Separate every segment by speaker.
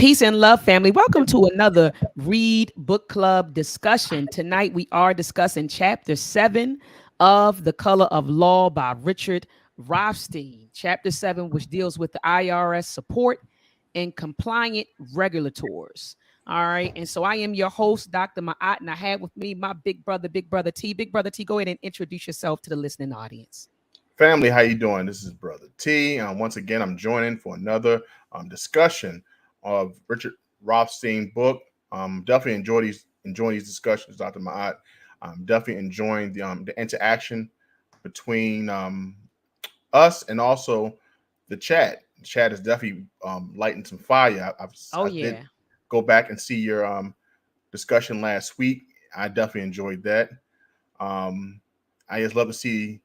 Speaker 1: Peace and love, family. Welcome to another Read Book Club discussion. Tonight we are discussing Chapter 7 of The Color of Law by Ricard Rothstein. Chapter 7, which deals with the IRS support and compliant regulators. All right. And so I am your host, Dr. Ma'at, and I have with me my big brother T. Big brother T, go ahead and introduce yourself to the listening audience.
Speaker 2: Family, how you doing? This is Brother T. Once again, I'm joining for another discussion of Ricard Rothstein book. Definitely enjoying these discussions, Dr. Ma'at. I'm definitely enjoying the interaction between us and also the chat. The chat is definitely lighting some fire. I did go back and see your discussion last week. I definitely enjoyed that. I just love to see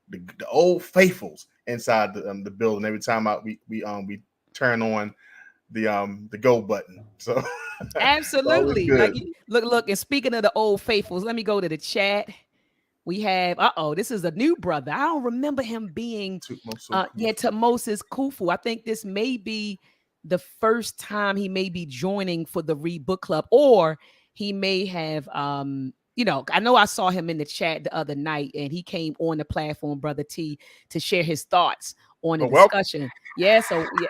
Speaker 2: the old faithfuls inside the building. Every time we turn on the go button. So
Speaker 1: absolutely. Like look, and speaking of the old faithfuls, let me go to the chat. We have this is a new brother. I don't remember him being Moses Kufu. I think this may be the first time he may be joining for the Read Book Club, or he may have I know I saw him in the chat the other night, and he came on the platform, Brother T, to share his thoughts on the discussion. Yeah, so yeah.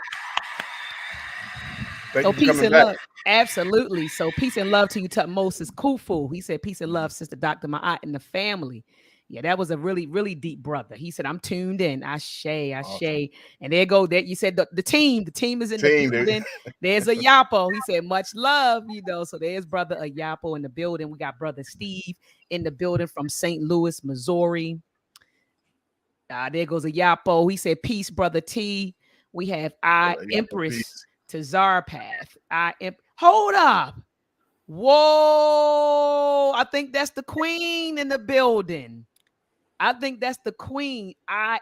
Speaker 1: So peace and love. Absolutely. So peace and love to you, Moses Kufu. He said, peace and love, Sister Dr. Ma'at and the family. Yeah, that was a really, really deep brother. He said, I'm tuned in. Ashe. Awesome. And there go that. You said the team is in the building. There's a Yapo. He said, much love, So there's brother Yapo in the building. We got brother Steve in the building from St. Louis, Missouri. There goes a Yapo. He said, peace, brother T. We have Empress to Zarpath. Hold up. Whoa. I think that's the queen in the building. I think that's the queen,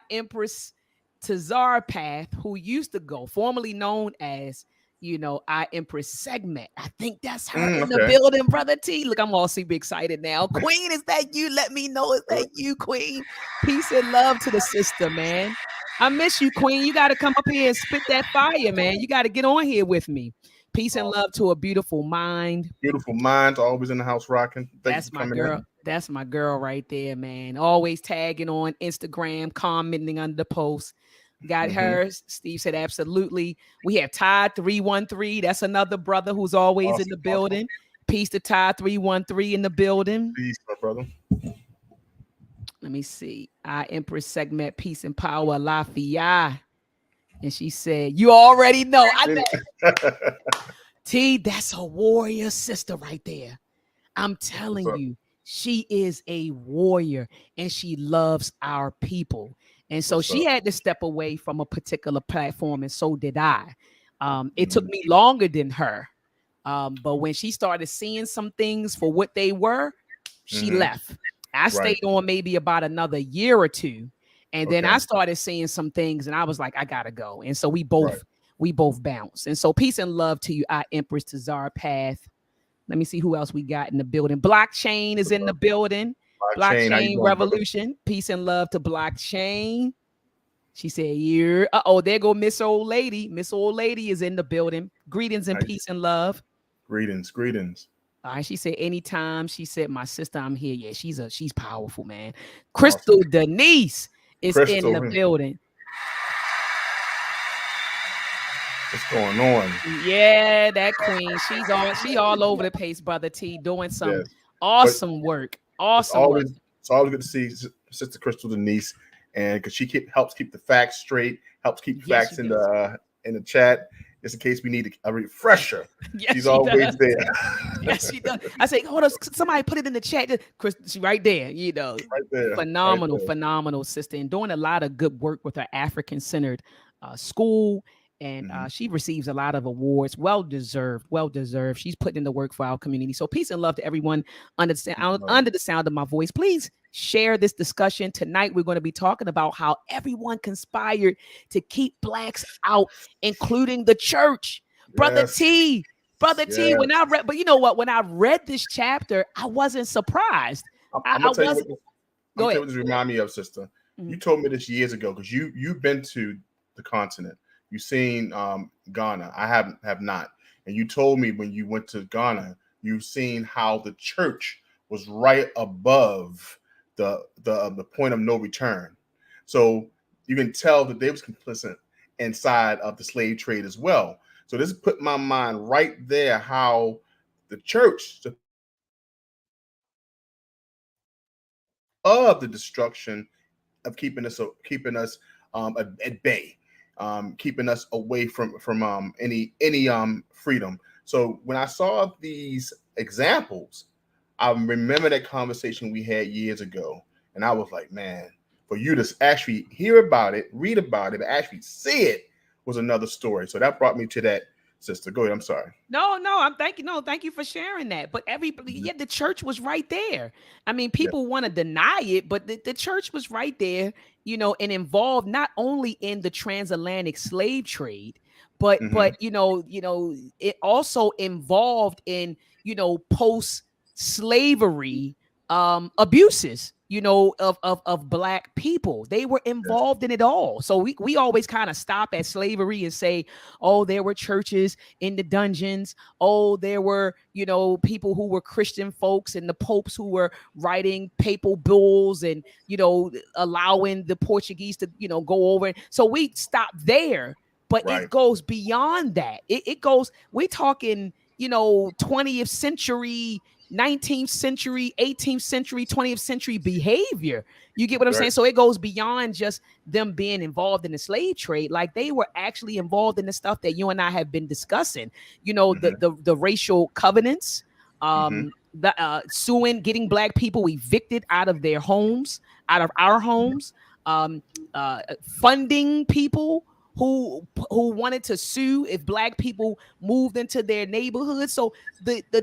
Speaker 1: Empress to Zarpath, who used to go, formerly known as, Empress Segment. I think that's her in the building, Brother T. Look, I'm all super excited now. Queen, is that you? Let me know. Is that you, Queen? Peace and love to the sister, man. I miss you, Queen. You got to come up here and spit that fire, man. You got to get on here with me. Peace and love to a beautiful mind.
Speaker 2: Beautiful mind, always in the house rocking.
Speaker 1: That's my girl. That's my girl right there, man. Always tagging on Instagram, commenting under the post. Got her. Steve said, absolutely. We have Ty 313. That's another brother who's always in the building. Peace to Ty 313 in the building.
Speaker 2: Peace, my brother.
Speaker 1: Let me see. Empress Segment, peace and power, Lafayette. And she said, you already know. I know. T, that's a warrior sister right there. I'm telling you, she is a warrior and she loves our people. And so she had to step away from a particular platform, and so did I. It took me longer than her. But when she started seeing some things for what they were, she left. I stayed on maybe about another year or two. And then I started seeing some things and I was like, I gotta go. And so we both bounced. And so peace and love to you, Empress to Zarpath. Let me see who else we got in the building. Blockchain is in the building. Blockchain Revolution. Peace and love to Blockchain. She said, yeah. There go Miss Old Lady. Miss Old Lady is in the building. Greetings and peace and love.
Speaker 2: Greetings.
Speaker 1: All right, she said, anytime. She said, my sister, I'm here. Yeah, she's powerful, man. Crystal Denise is in the building.
Speaker 2: What's going on?
Speaker 1: Yeah, that queen. She all over the place, Brother T, doing some awesome work. Awesome work.
Speaker 2: It's always good to see Sister Crystal Denise, and because she helps keep the facts straight, helps keep facts in the chat. Just in case we need a refresher. She's always there.
Speaker 1: Yes, she does. I say, hold on, somebody put it in the chat. She right there, Right there. Phenomenal sister, and doing a lot of good work with her African-centered school. And she receives a lot of awards. Well deserved. She's putting in the work for our community. So peace and love to everyone under the sound of my voice. Please share this discussion. Tonight, we're going to be talking about how everyone conspired to keep Blacks out, including the church. Brother T, when I read, but you know what? When I read this chapter, I wasn't surprised.
Speaker 2: I'm going to tell you what this remind me of, sister. You told me this years ago because you've been to the continent. You've seen Ghana. I have not. And you told me when you went to Ghana, you've seen how the church was right above the point of no return. So you can tell that they was complicit inside of the slave trade as well. So this put my mind right there how the church of the destruction of keeping us at bay, keeping us away from any freedom. So when I saw these examples, I remember that conversation we had years ago, and I was like, man, for you to actually hear about it, read about it, and actually see it was another story. So that brought me to that, sister. Go ahead. I'm sorry.
Speaker 1: No, I'm thank you. No, thank you for sharing that. But everybody,
Speaker 2: Mm-hmm.
Speaker 1: yeah, the church was right there. I mean,
Speaker 2: Yeah.
Speaker 1: people want to deny it, but the church was right there, and involved not only in the transatlantic slave trade, but
Speaker 2: Mm-hmm.
Speaker 1: it also involved in, post slavery abuses, of black people. They were
Speaker 2: Yes.
Speaker 1: involved in it all. So we always kind of stop at slavery and say, oh, there were churches in the dungeons. Oh, there were, people who were Christian folks and the popes who were writing papal bulls and, allowing the Portuguese to, go over. So we stop there, but
Speaker 2: Right.
Speaker 1: it goes beyond that. It goes, we're talking, 20th century, 19th century, 18th century, 20th century behavior. You get what I'm
Speaker 2: Right.
Speaker 1: saying? So it goes beyond just them being involved in the slave trade. Like they were actually involved in the stuff that you and I have been discussing,
Speaker 2: Mm-hmm.
Speaker 1: the racial covenants,
Speaker 2: Mm-hmm.
Speaker 1: suing, getting black people evicted out of their homes, out of our homes, um, funding people who wanted to sue if black people moved into their neighborhood. So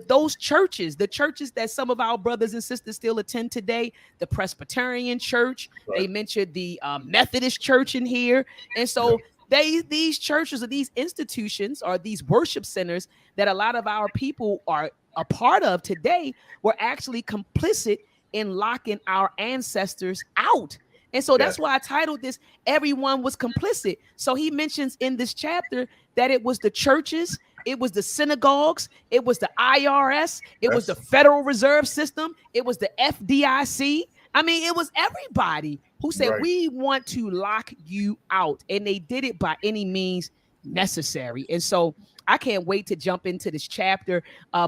Speaker 1: those churches, the churches that some of our brothers and sisters still attend today, the Presbyterian Church, they
Speaker 2: Right.
Speaker 1: mentioned the Methodist Church in here, and
Speaker 2: Yep.
Speaker 1: so these churches or these institutions or these worship centers that a lot of our people are a part of today were actually complicit in locking our ancestors out. And so
Speaker 2: Yes.
Speaker 1: that's why I titled this Everyone Was Complicit. So he mentions in this chapter that it was the churches, it was the synagogues, it was the IRS, it was the
Speaker 2: Yes.
Speaker 1: Federal Reserve System, it was the FDIC. I mean, it was everybody who said,
Speaker 2: Right.
Speaker 1: we want to lock you out. And they did it by any means necessary. And so I can't wait to jump into this chapter.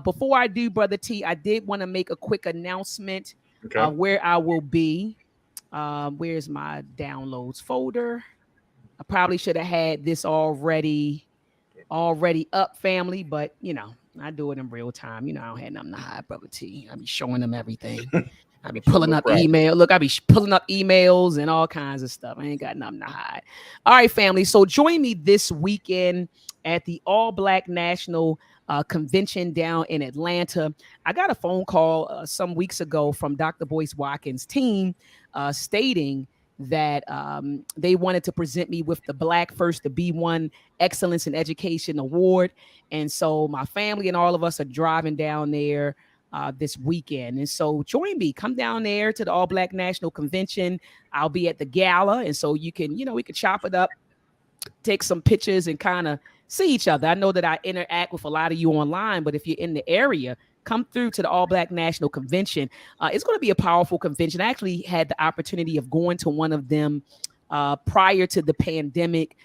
Speaker 1: Before I do, Brother T, I did want to make a quick announcement
Speaker 2: Okay.
Speaker 1: where I will be. Where's my downloads folder? I probably should have had this already up, family, but I do it in real time. I don't have nothing to hide, Brother T. I be showing them everything. I be
Speaker 2: Sure.
Speaker 1: pulling
Speaker 2: No
Speaker 1: up
Speaker 2: problem.
Speaker 1: email. Look, I be pulling up emails and all kinds of stuff. I ain't got nothing to hide. All right, family. So join me this weekend at the All Black National Convention down in Atlanta. I got a phone call some weeks ago from Dr. Boyce Watkins' team stating that they wanted to present me with the Black First, the B1 Excellence in Education Award. And so my family and all of us are driving down there this weekend. And so join me, come down there to the All Black National Convention. I'll be at the gala. And so you can, we can chop it up, take some pictures and kind of see each other. I know that I interact with a lot of you online, but if you're in the area, come through to the All Black National Convention. It's going to be a powerful convention. I actually had the opportunity of going to one of them prior to the pandemic.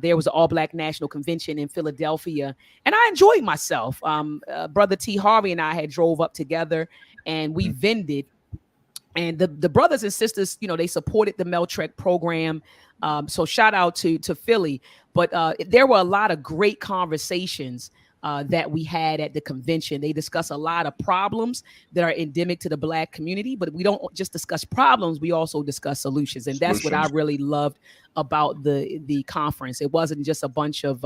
Speaker 1: There was an All Black National Convention in Philadelphia, and I enjoyed myself. Brother T. Harvey and I had drove up together, and we vended. And the brothers and sisters, they supported the Meltrek program. So shout out to Philly. But there were a lot of great conversations that we had at the convention. They discuss a lot of problems that are endemic to the Black community, but we don't just discuss problems, we also discuss solutions. And that's what I
Speaker 2: Solutions.
Speaker 1: really loved about the conference. It wasn't just a bunch of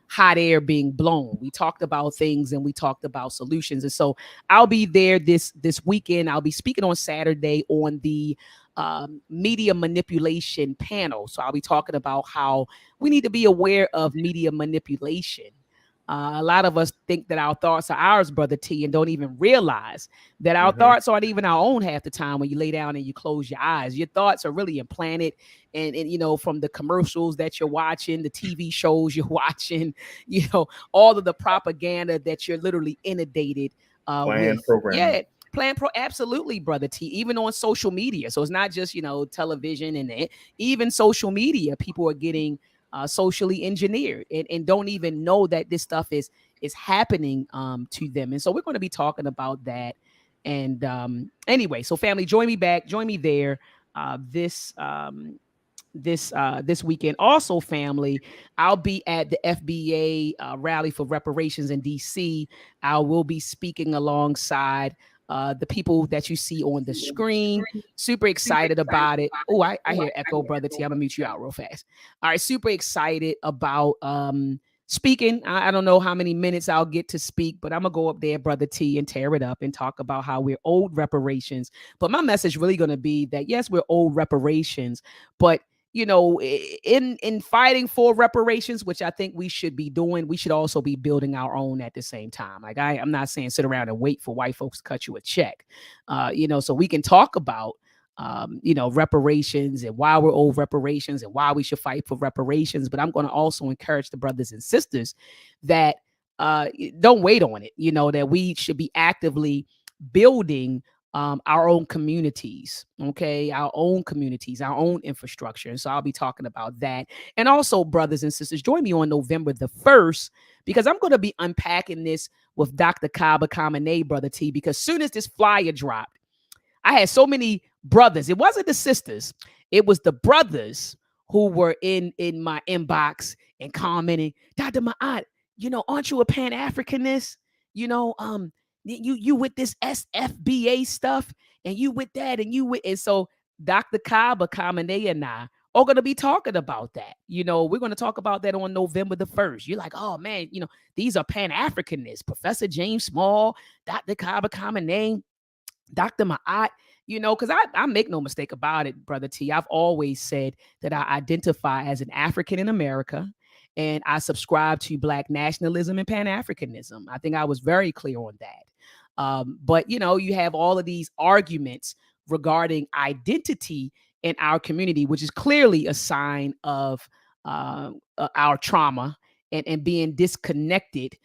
Speaker 1: hot air being blown. We talked about things and we talked about solutions. And so I'll be there this weekend. I'll be speaking on Saturday on the media manipulation panel. So I'll be talking about how we need to be aware of media manipulation. A lot of us think that our thoughts are ours, Brother T, and don't even realize that our thoughts aren't even our own half the time when you lay down and you close your eyes. Your thoughts are really implanted and from the commercials that you're watching, the TV shows you're watching, all of the propaganda that you're literally inundated
Speaker 2: Planned
Speaker 1: with.
Speaker 2: programming.
Speaker 1: Yeah. Absolutely, Brother T, even on social media. So it's not just, television and even social media. People are getting socially engineered and don't even know that this stuff is happening to them. And so we're going to be talking about that. And anyway, so family, join me there this weekend. Also, family, I'll be at the FBA rally for reparations in DC. I will be speaking alongside the people that you see on the screen. Super excited about it. Oh, I hear echo, Brother T. I'm gonna mute you out real fast. All right, super excited about speaking. I don't know how many minutes I'll get to speak, but I'm gonna go up there, Brother T, and tear it up and talk about how we're owed reparations. But my message really gonna be that yes, we're owed reparations, but in fighting for reparations, which I think we should be doing, we should also be building our own at the same time. Like I'm not saying sit around and wait for white folks to cut you a check, so we can talk about reparations and why we're owed reparations and why we should fight for reparations. But I'm going to also encourage the brothers and sisters that don't wait on it, that we should be actively building our own communities, okay, our own communities, our own infrastructure. And so I'll be talking about that. And also, brothers and sisters, join me on November the 1st, because I'm going to be unpacking this with Dr. Kaba Kamene, Brother T, because soon as this flyer dropped, I had so many brothers. It wasn't the sisters, it was the brothers who were in my inbox and commenting, Dr. Ma'at, aren't you a Pan-Africanist? You with this SFBA stuff, and you with that, and so Dr. Kaba Kamene and I are going to be talking about that. We're going to talk about that on November the 1st. You're like, oh man, these are Pan-Africanists. Professor James Small, Dr. Kaba Kamene, Dr. Ma'at, because I make no mistake about it, Brother T. I've always said that I identify as an African in America, and I subscribe to Black nationalism and Pan-Africanism. I think I was very clear on that. But you have all of these arguments regarding identity in our community, which is clearly a sign of our trauma and being disconnected,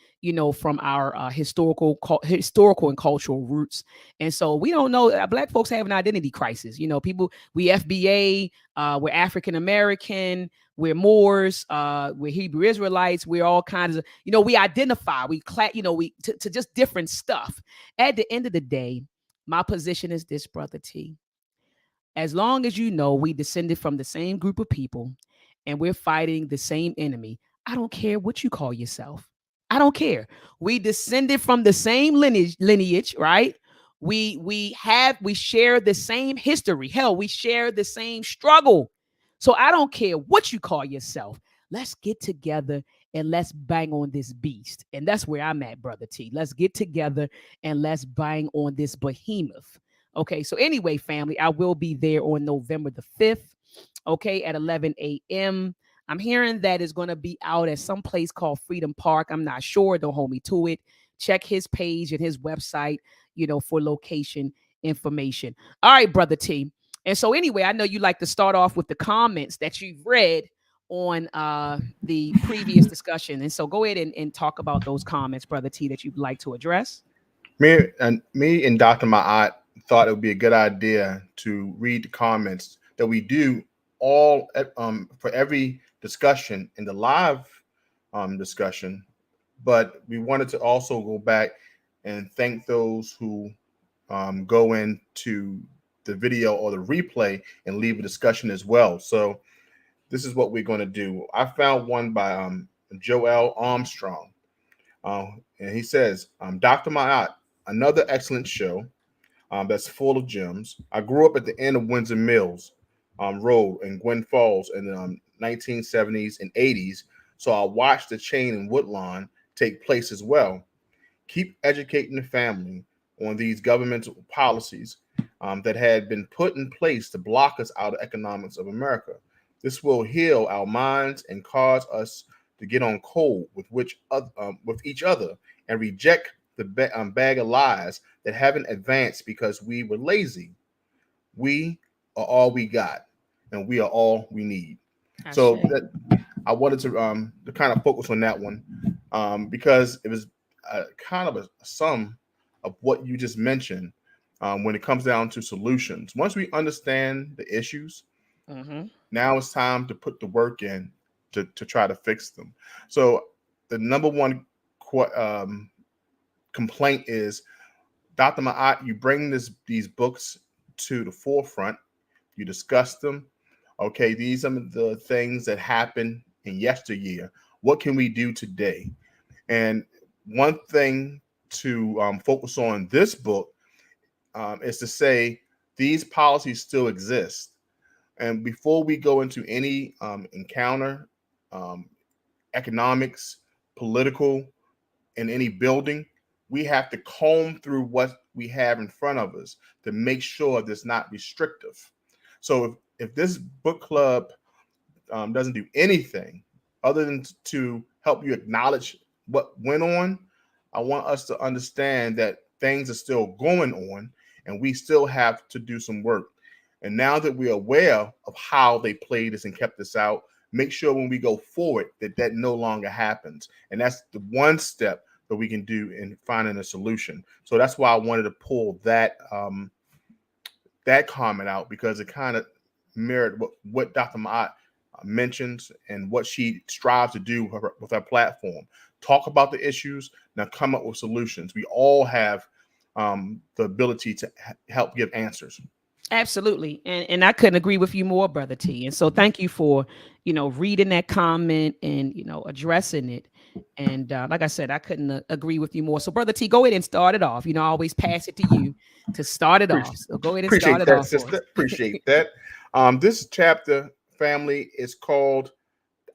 Speaker 1: from our historical and cultural roots. And so we don't know. Black folks have an identity crisis. We FBA, we're African American, we're Moors, we're Hebrew Israelites, we're all kinds of, we identify, we to just different stuff. At the end of the day, my position is this, Brother T. As long as we descended from the same group of people and we're fighting the same enemy, I don't care what you call yourself. I don't care. We descended from the same lineage, right? We share the same history. Hell, we share the same struggle. So I don't care what you call yourself. Let's get together and let's bang on this beast. And that's where I'm at, Brother T. Let's get together and let's bang on this behemoth. Okay, so anyway, family, I will be there on November the 5th, okay, at 11 a.m. I'm hearing that it's going to be out at some place called Freedom Park. I'm not sure. Don't hold me to it. Check his page and his website, for location information. All right, Brother T. And so anyway, I know you like to start off with the comments that you've read on the previous discussion. And so go ahead and talk about those comments, Brother T, that you'd like to address.
Speaker 2: Me and Dr. Ma'at thought it would be a good idea to read the comments that we do all for every discussion in the live discussion, but we wanted to also go back and thank those who go into the video or the replay and leave a discussion as well. So this is what we're going to do. I found one by Joel Armstrong, and he says, Dr. Ma'at, another excellent show that's full of gems. I grew up at the end of Windsor Mills Road in Gwen Falls in the 1970s and 80s, so I watched the chain in Woodlawn take place as well. Keep educating the family on these governmental policies that had been put in place to block us out of economics of America. This will heal our minds and cause us to get on code with each other and reject the bag of lies that haven't advanced because we were lazy. We are all we got, and we are all we need. So I wanted to kind of focus on that one because it was kind of a sum of what you just mentioned when it comes down to solutions. Once we understand the issues, now it's time to put the work in to try to fix them. So the number one complaint is, Dr. Ma'at, you bring these books to the forefront, you discuss them. Okay, these are the things that happened in yesteryear. What can we do today? And one thing to focus on this book is to say these policies still exist. And before we go into any encounter, um, economics, political, in any building, we have to comb through what we have in front of us to make sure that's not restrictive. So if this book club doesn't do anything other than to help you acknowledge what went on, I want us to understand that things are still going on and we still have to do some work. And now that we're aware of how they played this and kept this out, make sure when we go forward that no longer happens. And that's the one step that we can do in finding a solution. So that's why I wanted to pull that comment out, because it kind of mirrored what Dr. Ma'at mentions and what she strives to do with her platform. Talk about the issues, now come up with solutions. We all have the ability to help give answers.
Speaker 1: Absolutely. And I couldn't agree with you more, Brother T. And so thank you for, reading that comment and, addressing it. And like I said, I couldn't agree with you more. So Brother T, go ahead and start it off. I always pass it to you to start it off. So go ahead and start it off for us.
Speaker 2: Appreciate that. This chapter, family, is called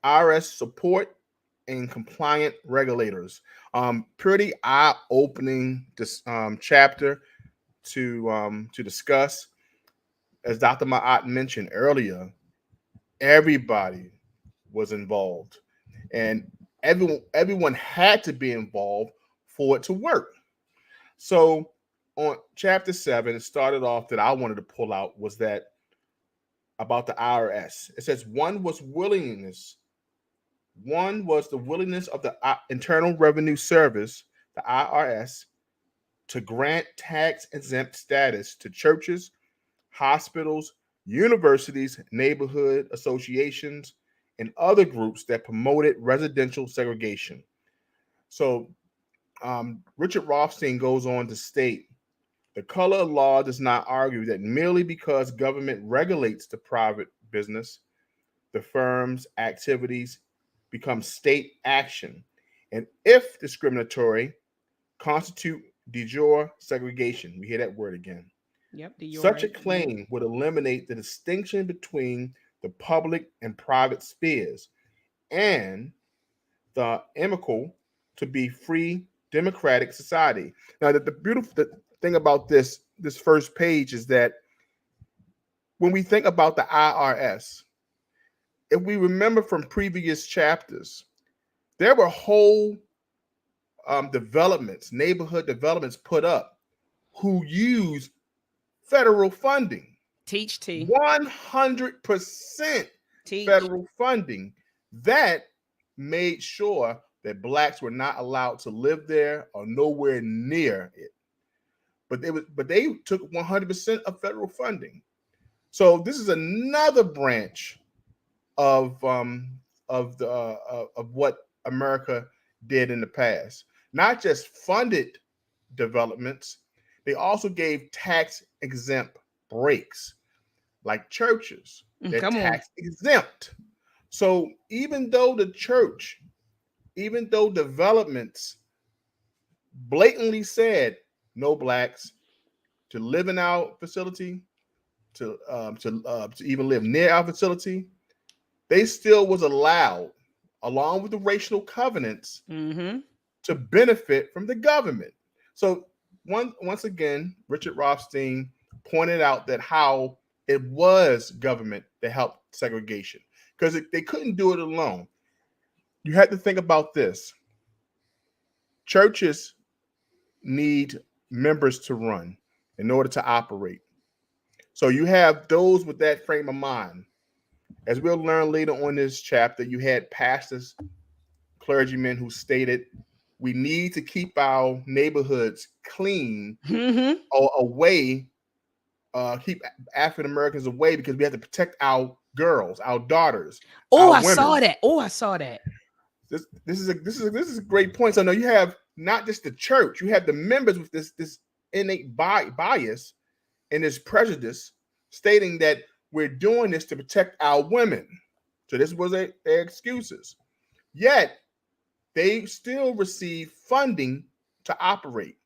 Speaker 2: IRS Support and Compliant Regulators. Pretty eye-opening this chapter to discuss. As Dr. Ma'at mentioned earlier, everybody was involved, and everyone had to be involved for it to work. So on chapter 7, it started off that I wanted to pull out was that about the IRS. It says one was the willingness of the Internal Revenue Service, the IRS, to grant tax exempt status to churches, hospitals, universities, neighborhood associations, and other groups that promoted residential segregation. So Richard Rothstein goes on to state, the color of law does not argue that merely because government regulates the private business, the firm's activities become state action, and if discriminatory, constitute de jure segregation. We hear that word again.
Speaker 1: Yep.
Speaker 2: Such a claim would eliminate the distinction between the public and private spheres and the amicable to be free democratic society. Now, the beautiful thing about this first page is that when we think about the IRS, if we remember from previous chapters, there were whole neighborhood developments put up who used federal funding.
Speaker 1: Teach T.
Speaker 2: 100% federal funding that made sure that blacks were not allowed to live there or nowhere near it. But they took 100% of federal funding. So this is another branch of what America did in the past. Not just funded developments, they also gave tax exempt breaks, like churches. They're tax exempt. So even though developments blatantly said no blacks to live in our facility, to even live near our facility, they still was allowed, along with the racial covenants, to benefit from the government. So once again, Richard Rothstein pointed out that how it was government that helped segregation, because they couldn't do it alone. You have to think about this. Churches need members to run in order to operate. So you have those with that frame of mind. As we'll learn later on this chapter, you had pastors, clergymen who stated we need to keep our neighborhoods clean or away, keep African Americans away because we have to protect our girls, our daughters,
Speaker 1: Oh,
Speaker 2: our
Speaker 1: I
Speaker 2: women.
Speaker 1: saw that. Oh, I saw that.
Speaker 2: This is a great point. So now you have not just the church, you have the members with this innate bias and this prejudice, stating that we're doing this to protect our women. So this was their excuses. Yet they still receive funding to operate.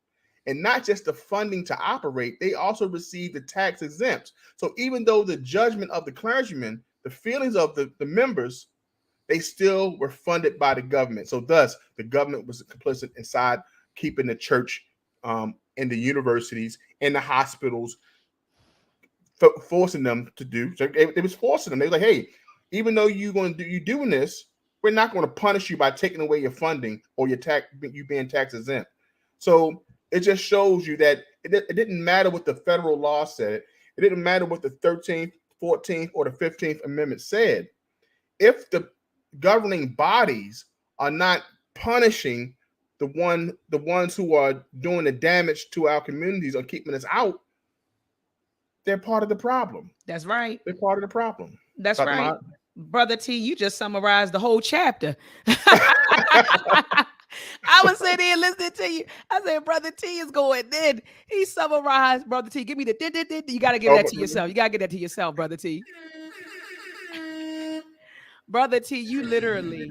Speaker 2: And not just the funding to operate, they also receive the tax exempt. So even though the judgment of the clergymen, the feelings of the members, they still were funded by the government. So thus, the government was complicit inside keeping the church in the universities, in the hospitals, forcing them to do. So it was forcing them. They were like, hey, even though you're doing this, we're not going to punish you by taking away your funding or you being tax exempt. So it just shows you that it didn't matter what the federal law said. It didn't matter what the 13th, 14th, or the 15th Amendment said. If the governing bodies are not punishing the ones who are doing the damage to our communities or keeping us out, they're part of the problem.
Speaker 1: That's right.
Speaker 2: They're part of the problem.
Speaker 1: That's
Speaker 2: Dr.
Speaker 1: right.
Speaker 2: Mott?
Speaker 1: Brother T, you just summarized the whole chapter. I was sitting here listening to you. I said, Brother T is going. Then he summarized. Brother T, give me the. You got to give that to yourself. You got to give that to yourself, Brother T. Brother T, you literally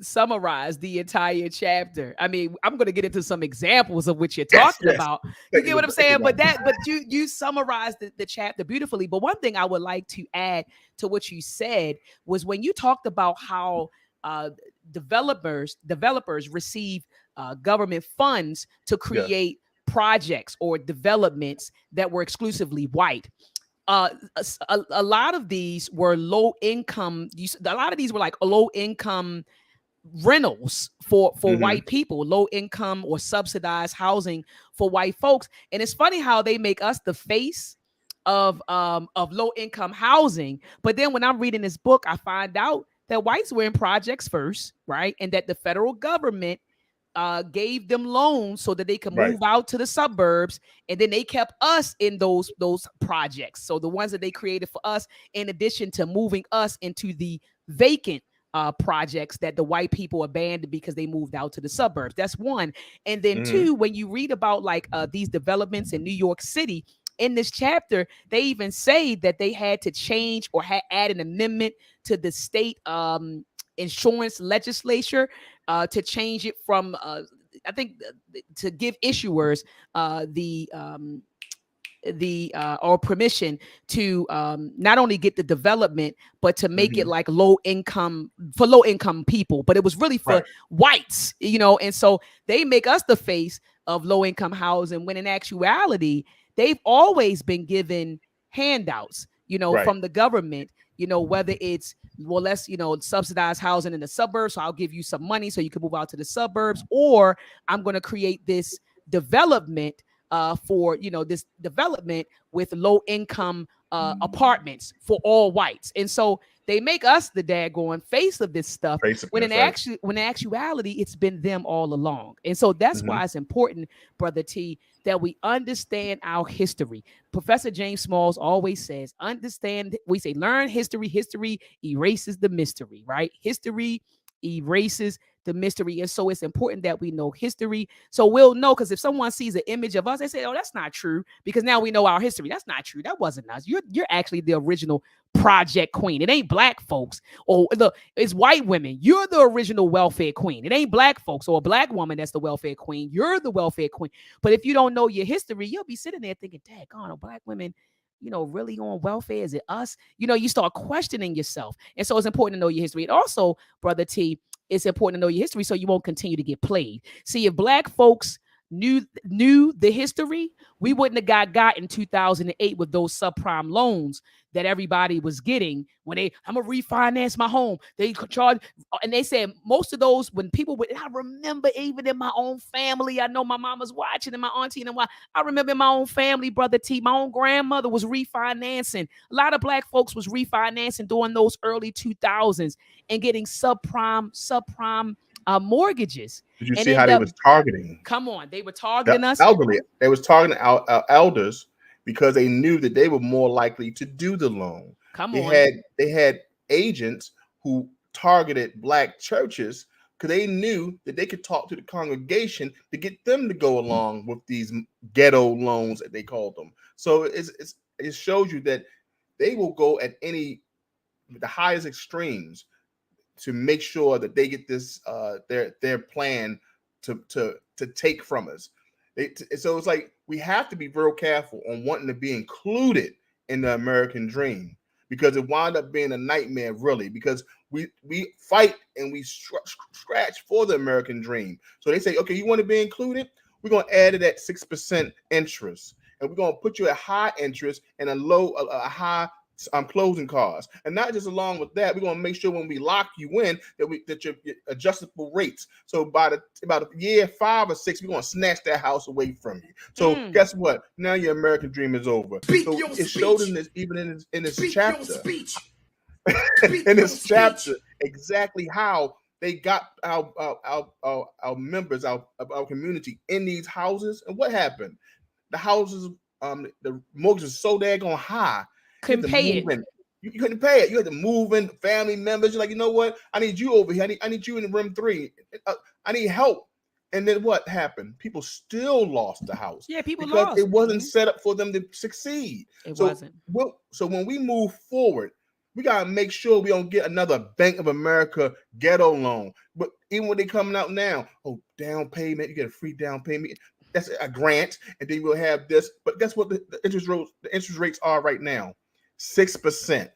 Speaker 1: summarized the entire chapter. I mean, I'm going to get into some examples of what you're talking about. You get what I'm saying? But you summarized the chapter beautifully. But one thing I would like to add to what you said was when you talked about how developers receive government funds to create projects or developments that were exclusively white. A lot of these were low income. A lot of these were like low income rentals for white people, low income or subsidized housing for white folks. And it's funny how they make us the face of low income housing. But then when I'm reading this book, I find out that whites were in projects first, right? And that the federal government gave them loans so that they could move out to the suburbs, and then they kept us in those projects. So the ones that they created for us, in addition to moving us into the vacant projects that the white people abandoned because they moved out to the suburbs. That's one. And then two, when you read about like these developments in New York City, in this chapter, they even say that they had to change or add an amendment to the state insurance legislature to change it from I think to give issuers or permission to not only get the development, but to make it like low income people. But it was really for whites, and so they make us the face of low income housing, when in actuality, they've always been given handouts, from the government, whether it's, well, let's, subsidize housing in the suburbs. So I'll give you some money so you can move out to the suburbs, or I'm going to create this development for, this development with low income apartments for all whites. And so they make us the daggone face of this stuff, when in actuality, it's been them all along. And so that's why it's important, Brother T, that we understand our history. Professor James Smalls always says, learn history. History erases the mystery, right? History erases the mystery. And so it's important that we know history. So we'll know, because if someone sees an image of us, they say, oh, that's not true, because now we know our history. That's not true. That wasn't us. You're actually the original project queen. It ain't black folks, or it's white women. You're the original welfare queen. It ain't black folks or a black woman that's the welfare queen. You're the welfare queen. But if you don't know your history, you'll be sitting there thinking, daggone, black women, really on welfare? Is it us? You start questioning yourself. And so it's important to know your history. And also, Brother T, it's important to know your history so you won't continue to get played. See, if black folks knew the history, we wouldn't have got in 2008 with those subprime loans that everybody was getting when I'm gonna refinance my home. They charge, and they said most of those when people would. I remember even in my own family, I know my mom was watching and my auntie and I remember in my own family, brother T, my own grandmother was refinancing. A lot of black folks was refinancing during those early 2000s and getting subprime mortgages
Speaker 2: Did you
Speaker 1: and
Speaker 2: see how
Speaker 1: end
Speaker 2: they
Speaker 1: up.
Speaker 2: was targeting
Speaker 1: Come on, they were
Speaker 2: the
Speaker 1: targeting us.
Speaker 2: elderly? They was targeting our elders because they knew that they were more likely to do the loan.
Speaker 1: Come
Speaker 2: They
Speaker 1: on.
Speaker 2: had agents who targeted black churches because they knew that they could talk to the congregation to get them to go along with these ghetto loans that they called them. So it shows you that they will go at the highest extremes to make sure that they get this their plan to take from us. So it's like we have to be real careful on wanting to be included in the American dream because it wound up being a nightmare, really. Because we fight and we scratch for the American dream. So they say, okay, you want to be included? We're gonna add it at 6% interest, and we're gonna put you at high interest and a high closing costs. And not just along with that, we're going to make sure when we lock you in that your adjustable rates. So by about a year 5 or 6, we're going to snatch that house away from you. So guess what? Now your American dream is over. So it showed in this, even in this chapter. In this chapter, exactly how they got our members, our community in these houses. And what happened? The houses, the mortgages are so daggone high. You
Speaker 1: Couldn't pay it.
Speaker 2: You couldn't pay it. You had to move in family members. You're like, you know what? I need you over here. I need you in room 3. I need help. And then what happened? People still lost the house.
Speaker 1: Yeah, people
Speaker 2: because
Speaker 1: lost.
Speaker 2: It wasn't set up for them to succeed.
Speaker 1: It wasn't.
Speaker 2: So when we move forward, we gotta make sure we don't get another Bank of America ghetto loan. But even when they coming out now, down payment, you get a free down payment. That's a grant, and then we'll have this. But guess what the interest rates are right now? 6%.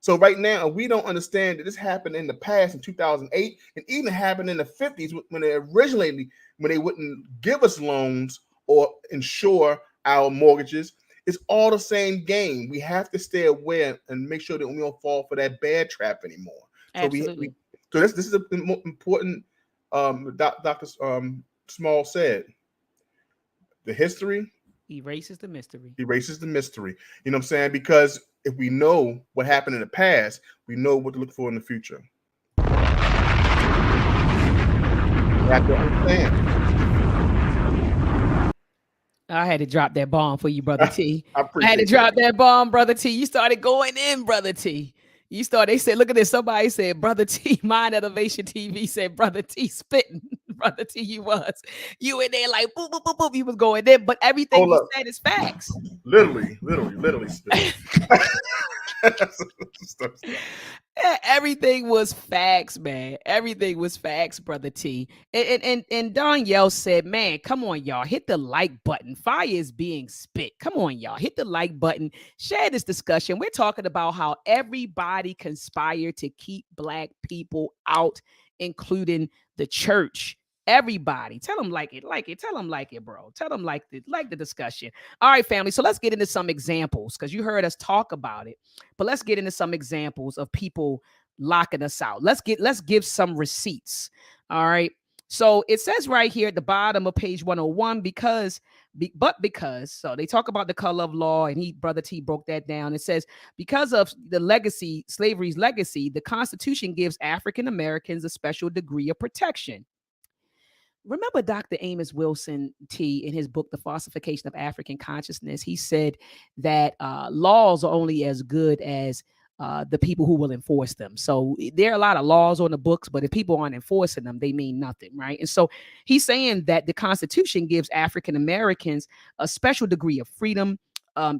Speaker 2: So right now, we don't understand that this happened in the past in 2008, and even happened in the 50s when they wouldn't give us loans or insure our mortgages. It's all the same game. We have to stay aware and make sure that we don't fall for that bad trap anymore.
Speaker 1: Absolutely.
Speaker 2: So this is important. Dr. Small said, the history
Speaker 1: erases the mystery.
Speaker 2: Erases the mystery. You know what I'm saying? Because if we know what happened in the past, we know what to look for in the future. You have to understand.
Speaker 1: I had to drop that bomb for you, brother T.
Speaker 2: I
Speaker 1: had to drop that bomb, brother T. You started going in, brother T. They said, look at this. Somebody said, brother T, Mind Elevation TV said, brother T spitting. Brother T, you in there like boop, boop, boop, boop. You was going there, but everything you said is facts.
Speaker 2: Literally spitting.
Speaker 1: Everything was facts, man. Everything was facts, brother T. And Danielle said, man, come on, y'all. Hit the like button. Fire is being spit. Come on, y'all. Hit the like button. Share this discussion. We're talking about how everybody conspired to keep black people out, including the church. Everybody. Tell them like it. Tell them like it, bro. Tell them like the discussion. All right, family. So let's get into some examples because you heard us talk about it. But let's get into some examples of people locking us out. Let's give some receipts. All right. So it says right here at the bottom of page 101, because so they talk about the color of law, and brother T broke that down. It says, because of the legacy, slavery's legacy, the Constitution gives African Americans a special degree of protection. Remember Dr. Amos Wilson T in his book, The Falsification of African Consciousness, he said that laws are only as good as the people who will enforce them. So there are a lot of laws on the books, but if people aren't enforcing them, they mean nothing, right? And so he's saying that the Constitution gives African Americans a special degree of freedom, a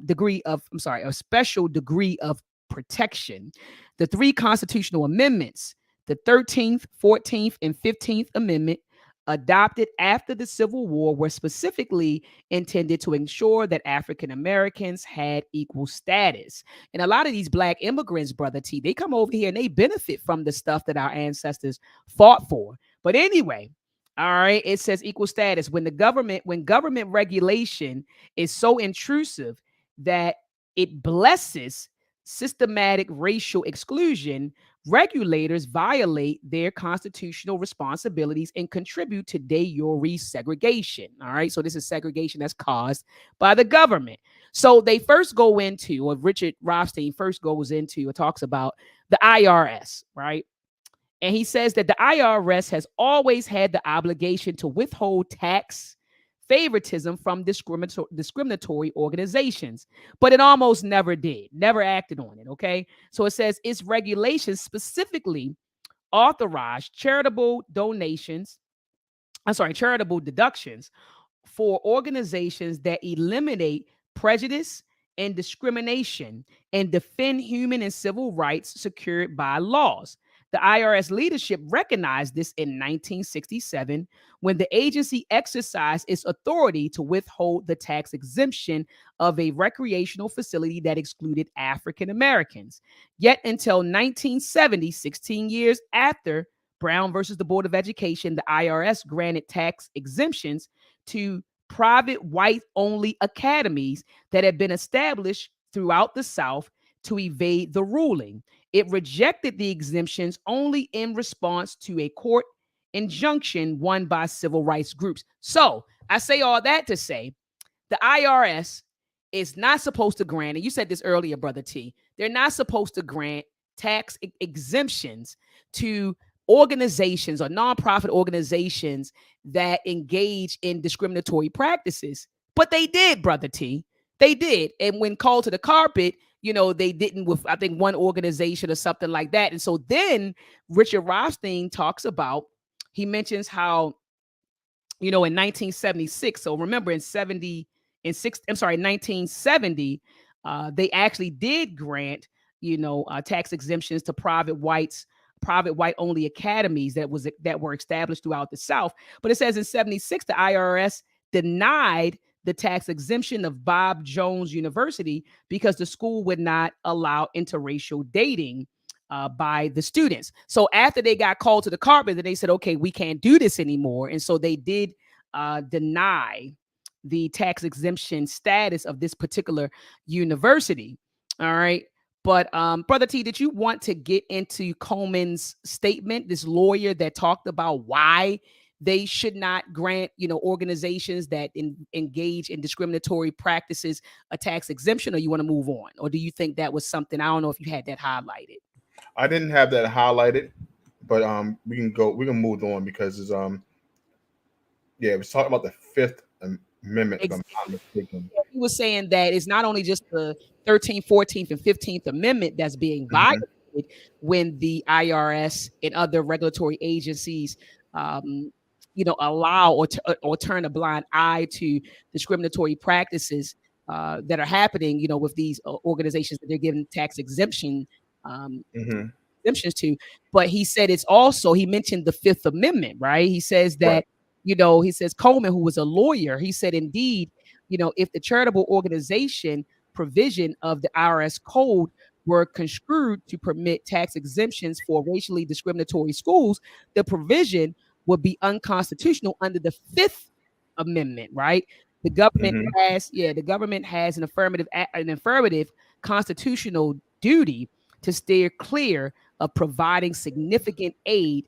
Speaker 1: special degree of protection. The 3 constitutional amendments, the 13th, 14th, and 15th Amendment, adopted after the Civil War, were specifically intended to ensure that African Americans had equal status. And a lot of these black immigrants, brother T, they come over here and they benefit from the stuff that our ancestors fought for. But anyway, All right. It says equal status. When government regulation is so intrusive that it blesses systematic racial exclusion, regulators violate their constitutional responsibilities and contribute to de jure segregation. All right. So this is segregation that's caused by the government. So they first go into, or Richard Rothstein first goes into or talks about the IRS, right? And he says that the IRS has always had the obligation to withhold tax favoritism from discriminatory organizations, but it almost never did, never acted on it. Okay. So it says its regulations specifically authorize charitable deductions for organizations that eliminate prejudice and discrimination and defend human and civil rights secured by laws. The IRS leadership recognized this in 1967 when the agency exercised its authority to withhold the tax exemption of a recreational facility that excluded African Americans. Yet until 1970, 16 years after Brown versus the Board of Education, the IRS granted tax exemptions to private white only academies that had been established throughout the South to evade the ruling. It rejected the exemptions only in response to a court injunction won by civil rights groups. So I say all that to say the IRS is not supposed to grant, and you said this earlier, Brother T, they're not supposed to grant tax exemptions to organizations or nonprofit organizations that engage in discriminatory practices. But they did, Brother T. They did. And when called to the carpet, they didn't with, I think, one organization or something like that. And so then Richard Rothstein talks about, he mentions how, in 1976, so remember in 1970, they actually did grant, tax exemptions to private white only academies that were established throughout the South. But it says in 76, the IRS denied the tax exemption of Bob Jones University because the school would not allow interracial dating by the students. So after they got called to the carpet, then they said, okay, we can't do this anymore. And so they did deny the tax exemption status of this particular university. All right. But Brother T, did you want to get into Coleman's statement, this lawyer that talked about why they should not grant, organizations that engage in discriminatory practices a tax exemption, or you want to move on? Or do you think that was something, I don't know if you had that highlighted?
Speaker 2: I didn't have that highlighted, but we can move on because it's it was talking about the Fifth Amendment, if I'm not mistaken.
Speaker 1: He was saying that it's not only just the 13th, 14th, and 15th Amendment that's being violated when the IRS and other regulatory agencies, allow or turn a blind eye to discriminatory practices that are happening, with these organizations that they're giving tax exemptions to. But he said it's also, he mentioned the Fifth Amendment, right? He says that, he says Coleman, who was a lawyer, he said, indeed, if the charitable organization provision of the IRS code were construed to permit tax exemptions for racially discriminatory schools, the provision would be unconstitutional under the Fifth Amendment, right? The government has an affirmative constitutional duty to steer clear of providing significant aid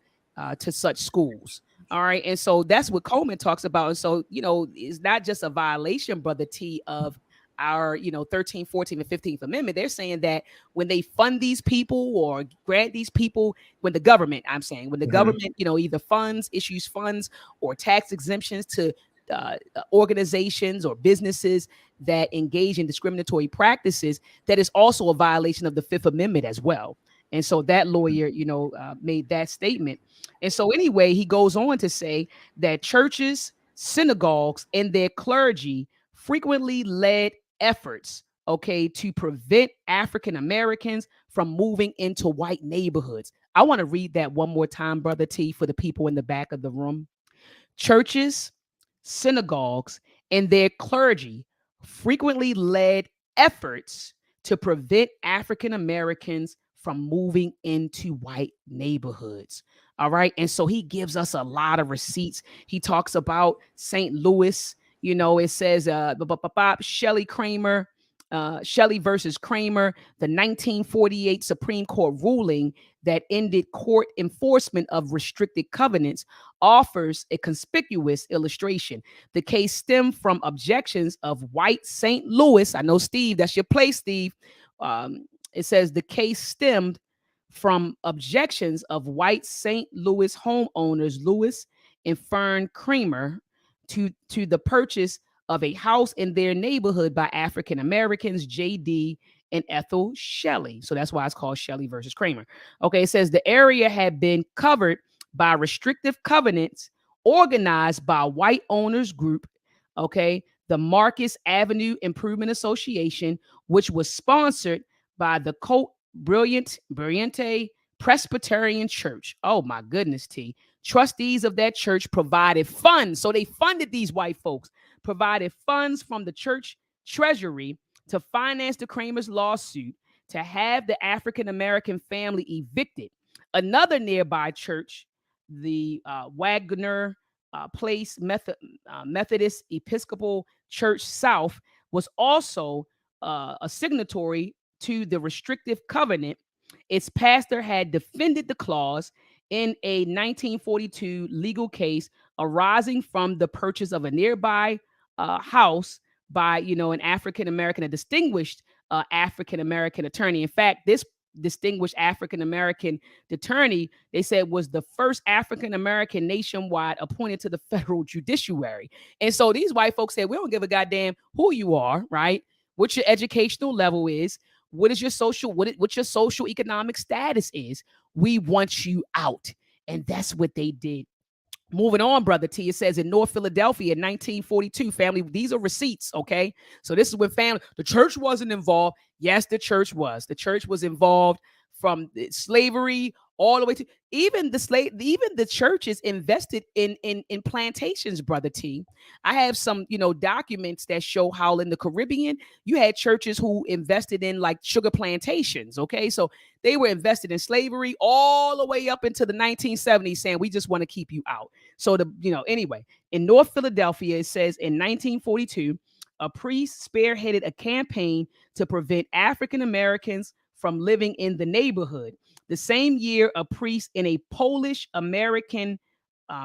Speaker 1: to such schools. All right. And so that's what Coleman talks about. And so, it's not just a violation, Brother T, of our, 13th, 14th, and 15th Amendment. They're saying that when they fund these people or grant these people, when the government either issues funds or tax exemptions to organizations or businesses that engage in discriminatory practices, that is also a violation of the Fifth Amendment as well. And so that lawyer, made that statement. And so anyway, he goes on to say that churches, synagogues, and their clergy frequently led efforts, to prevent African Americans from moving into white neighborhoods. I want to read that one more time, Brother T, for the people in the back of the room. Churches, synagogues, and their clergy frequently led efforts to prevent African Americans from moving into white neighborhoods. All right. And so he gives us a lot of receipts. He talks about St. Louis. It says Shelley Kramer, Shelley versus Kramer, the 1948 Supreme Court ruling that ended court enforcement of restricted covenants offers a conspicuous illustration. The case stemmed from objections of white St. Louis. I know, Steve, that's your place, Steve. It says the case stemmed from objections of white St. Louis homeowners Louis and Fern Kramer to the purchase of a house in their neighborhood by African Americans, J.D. and Ethel Shelley. So that's why it's called Shelley versus Kramer. Okay, it says the area had been covered by restrictive covenants organized by white owners group, okay, the Marcus Avenue Improvement Association, which was sponsored by the Brilliante Presbyterian Church. Oh my goodness, T. Trustees of that church provided funds. So they funded these white folks, provided funds from the church treasury to finance the Kramer's lawsuit to have the African-American family evicted. Another nearby church, the Wagner Place Methodist Episcopal Church South, was also a signatory to the restrictive covenant. Its pastor had defended the clause in a 1942 legal case arising from the purchase of a nearby house by, an African American, a distinguished African American attorney. In fact, this distinguished African American attorney, they said, was the first African American nationwide appointed to the federal judiciary. And so these white folks said, we don't give a goddamn who you are, right? What your educational level is, what is your social, what your social economic status is. We want you out. And that's what they did. Moving on, Brother T, it says in North Philadelphia in 1942, family, these are receipts, okay? So this is when the church wasn't involved. Yes, the church was. The church was involved from slavery all the way to even the churches invested in plantations, Brother T. I have some, documents that show how in the Caribbean, you had churches who invested in like sugar plantations, okay? So they were invested in slavery all the way up into the 1970s, saying we just want to keep you out. So anyway, in North Philadelphia, it says in 1942, a priest spearheaded a campaign to prevent African Americans from living in the neighborhood. The same year, a priest in a Polish American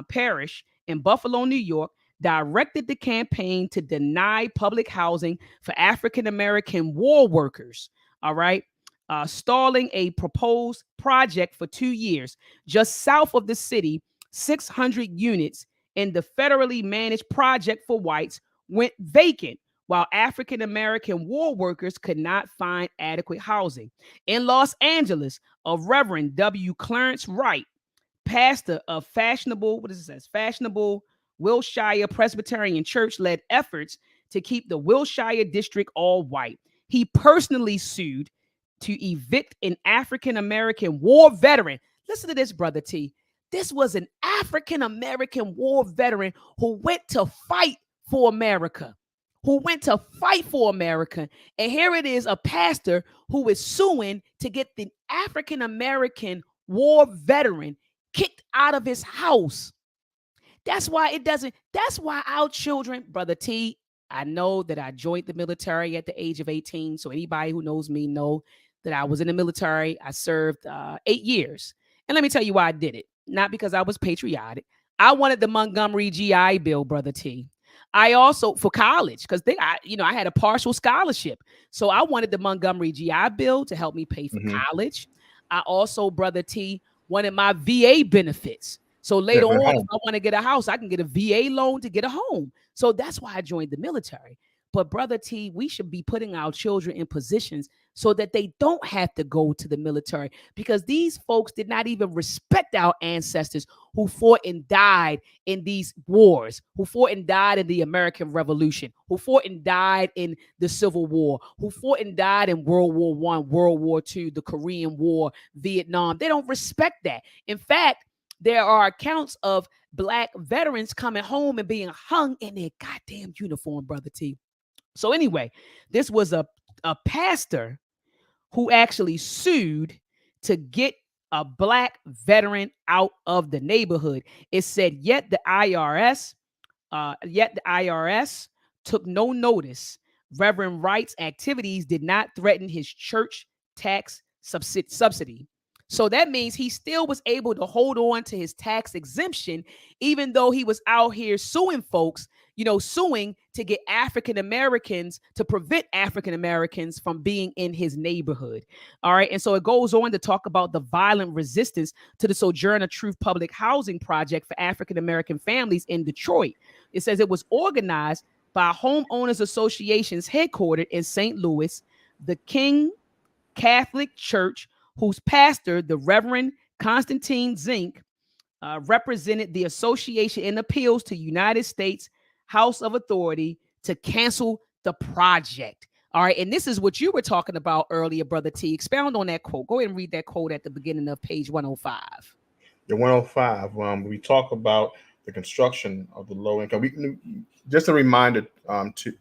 Speaker 1: parish in Buffalo, New York, directed the campaign to deny public housing for African American war workers. All right. Stalling a proposed project for 2 years. Just south of the city, 600 units in the federally managed project for whites went vacant, while African American war workers could not find adequate housing. In Los Angeles, a Reverend W. Clarence Wright, pastor of fashionable Wilshire Presbyterian Church, led efforts to keep the Wilshire district all white. He personally sued to evict an African American war veteran. Listen to this, Brother T. This was an African American war veteran who went to fight for America. And here it is, a pastor who is suing to get the African American war veteran kicked out of his house. That's why our children, Brother T, I know that I joined the military at the age of 18. So anybody who knows me know that I was in the military. I served 8 years. And let me tell you why I did it. Not because I was patriotic. I wanted the Montgomery GI Bill, Brother T. I also, for college, because I had a partial scholarship. So I wanted the Montgomery GI Bill to help me pay for college. I also, Brother T, wanted my VA benefits. So later on, if I want to get a house, I can get a VA loan to get a home. So that's why I joined the military. But Brother T, we should be putting our children in positions so that they don't have to go to the military, because these folks did not even respect our ancestors who fought and died in these wars, who fought and died in the American Revolution, who fought and died in the Civil War, who fought and died in World War I, World War II, the Korean War, Vietnam. They don't respect that. In fact, there are accounts of Black veterans coming home and being hung in their goddamn uniform, Brother T. So anyway, this was a pastor who actually sued to get a black veteran out of the neighborhood. It said, yet the IRS took no notice. Reverend Wright's activities did not threaten his church tax subsidy. So that means he still was able to hold on to his tax exemption, even though he was out here suing folks, suing to get African Americans, to prevent African Americans from being in his neighborhood. All right. And so it goes on to talk about the violent resistance to the Sojourner Truth Public Housing Project for African American families in Detroit. It says it was organized by homeowners associations headquartered in St. Louis, the King Catholic Church, whose pastor, the Reverend Constantine Zink, represented the association in appeals to United States House of Authority to cancel the project. All right, and this is what you were talking about earlier, Brother T. Expound on that quote. Go ahead and read that quote at the beginning of page 105.
Speaker 2: The 105, we talk about the construction of the low income. Just a reminder, to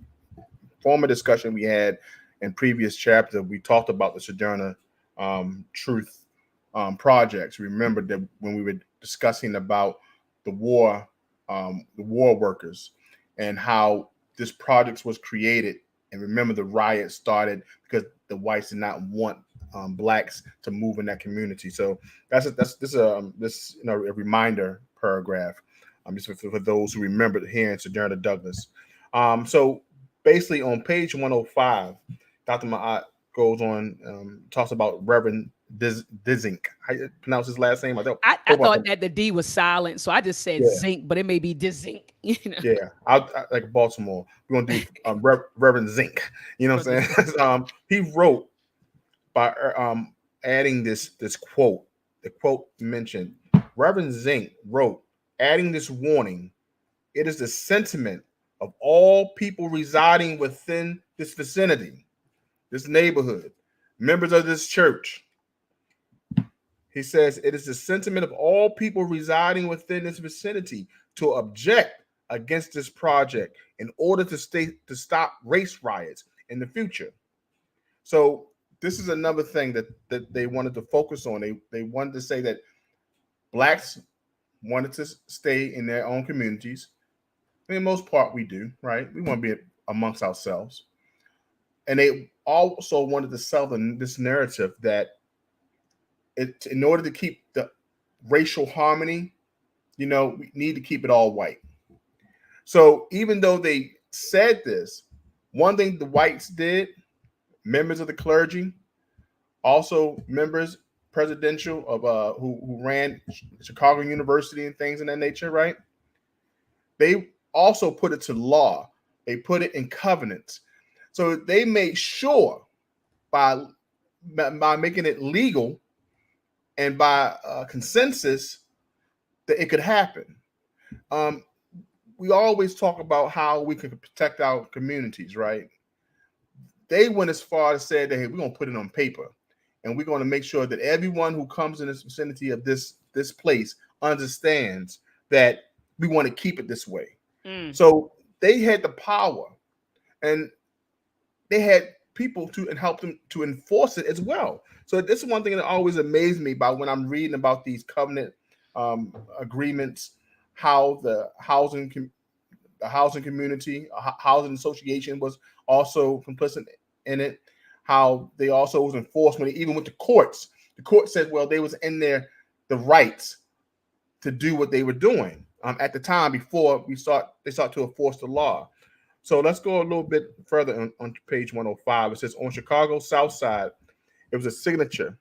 Speaker 2: former discussion we had in previous chapter, we talked about the Sojourner Truth projects. Remember that when we were discussing about the war workers and how this project was created. And remember, the riot started because the whites did not want blacks to move in that community. So that's a reminder paragraph, just for those who remember hearing Sojourner Douglas. So basically, on page 105, Dr. Ma'at goes on, talks about Reverend Dizink. How you pronounce his last name?
Speaker 1: I thought that the D was silent, so I just said Zink, but it may be Dizink.
Speaker 2: Yeah, I like Baltimore. We're gonna do Reverend Zink. You know what I'm saying? He wrote by adding this quote. The quote mentioned, Reverend Zink wrote, adding this warning: it is the sentiment of all people residing within this vicinity, this neighborhood, members of this church. He says it is the sentiment of all people residing within this vicinity to object against this project in order to stop race riots in the future. So this is another thing that they wanted to focus on. They wanted to say that blacks wanted to stay in their own communities. In the most part, we do, right? We want to be amongst ourselves. And they also wanted to sell this narrative that in order to keep the racial harmony, we need to keep it all white. So even though they said this, one thing the whites did, members of the clergy, also members presidential of who ran Chicago University and things in that nature, right? They also put it to law. They put it in covenants. So they made sure by making it legal and by consensus that it could happen. We always talk about how we can protect our communities, right? They went as far as said that, hey, we're going to put it on paper, and we're going to make sure that everyone who comes in this vicinity of this place understands that we want to keep it this way. So they had the power, and they had people to help them to enforce it as well. So this is one thing that always amazed me about when I'm reading about these covenant agreements, how the housing community, housing association was also complicit in it, how they also was enforced when they even went to courts. The court said, well, they was in there the rights to do what they were doing at the time before they start to enforce the law. So let's go a little bit further on page 105. It says, on Chicago's South Side, it was a signature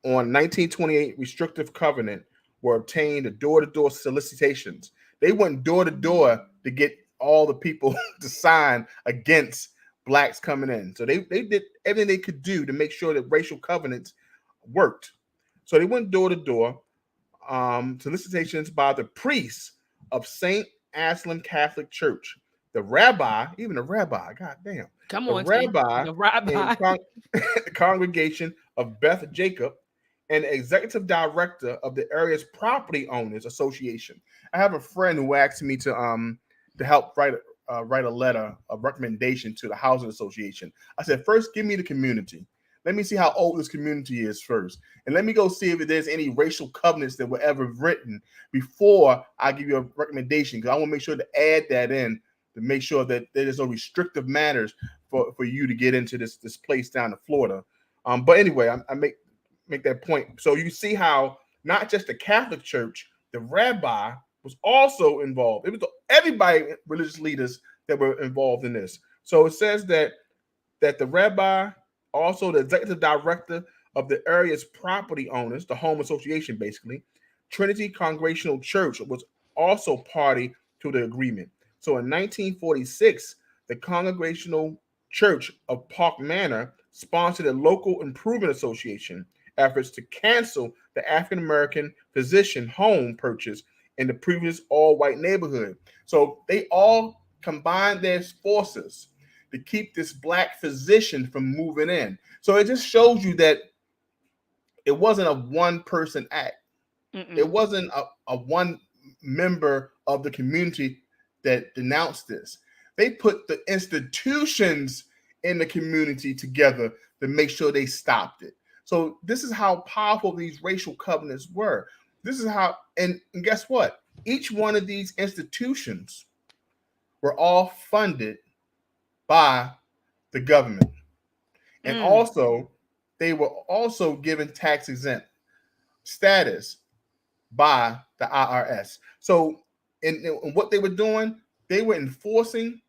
Speaker 2: on 1928 restrictive covenant were obtained the door-to-door solicitations. They went door to door to get all the people to sign against blacks coming in. So they did everything they could do to make sure that racial covenants worked. So they went door to door. Solicitations by the priests of St. Aslan Catholic Church, the rabbi, goddamn,
Speaker 1: Come
Speaker 2: the
Speaker 1: on,
Speaker 2: rabbi,
Speaker 1: the rabbi,
Speaker 2: the congregation of Beth Jacob, and the executive director of the area's property owners association. I have a friend who asked me to help write a letter of recommendation to the housing association. I said, first, give me the community. let me see how old this community is first. And let me go see if there's any racial covenants that were ever written before I give you a recommendation, because I want to make sure to add that in to make sure that there's no restrictive matters for you to get into this place down in Florida. But anyway, I make that point. So you see how not just the Catholic Church, the rabbi was also involved. It was everybody, religious leaders that were involved in this. So it says that the rabbi, also the executive director of the area's property owners, the home association basically, Trinity Congregational Church was also party to the agreement. So in 1946, the Congregational Church of Park Manor sponsored a local improvement association efforts to cancel the African American physician home purchase in the previous all-white neighborhood. So they all combined their forces to keep this black physician from moving in. So it just shows you that it wasn't a one-person act. It wasn't a one member of the community that denounced this. They put the institutions in the community together to make sure they stopped it. So this is how powerful these racial covenants were. This is how, and guess what? Each one of these institutions were all funded by the government. And also, they were also given tax exempt status by the IRS. So in what they were doing, they were enforcing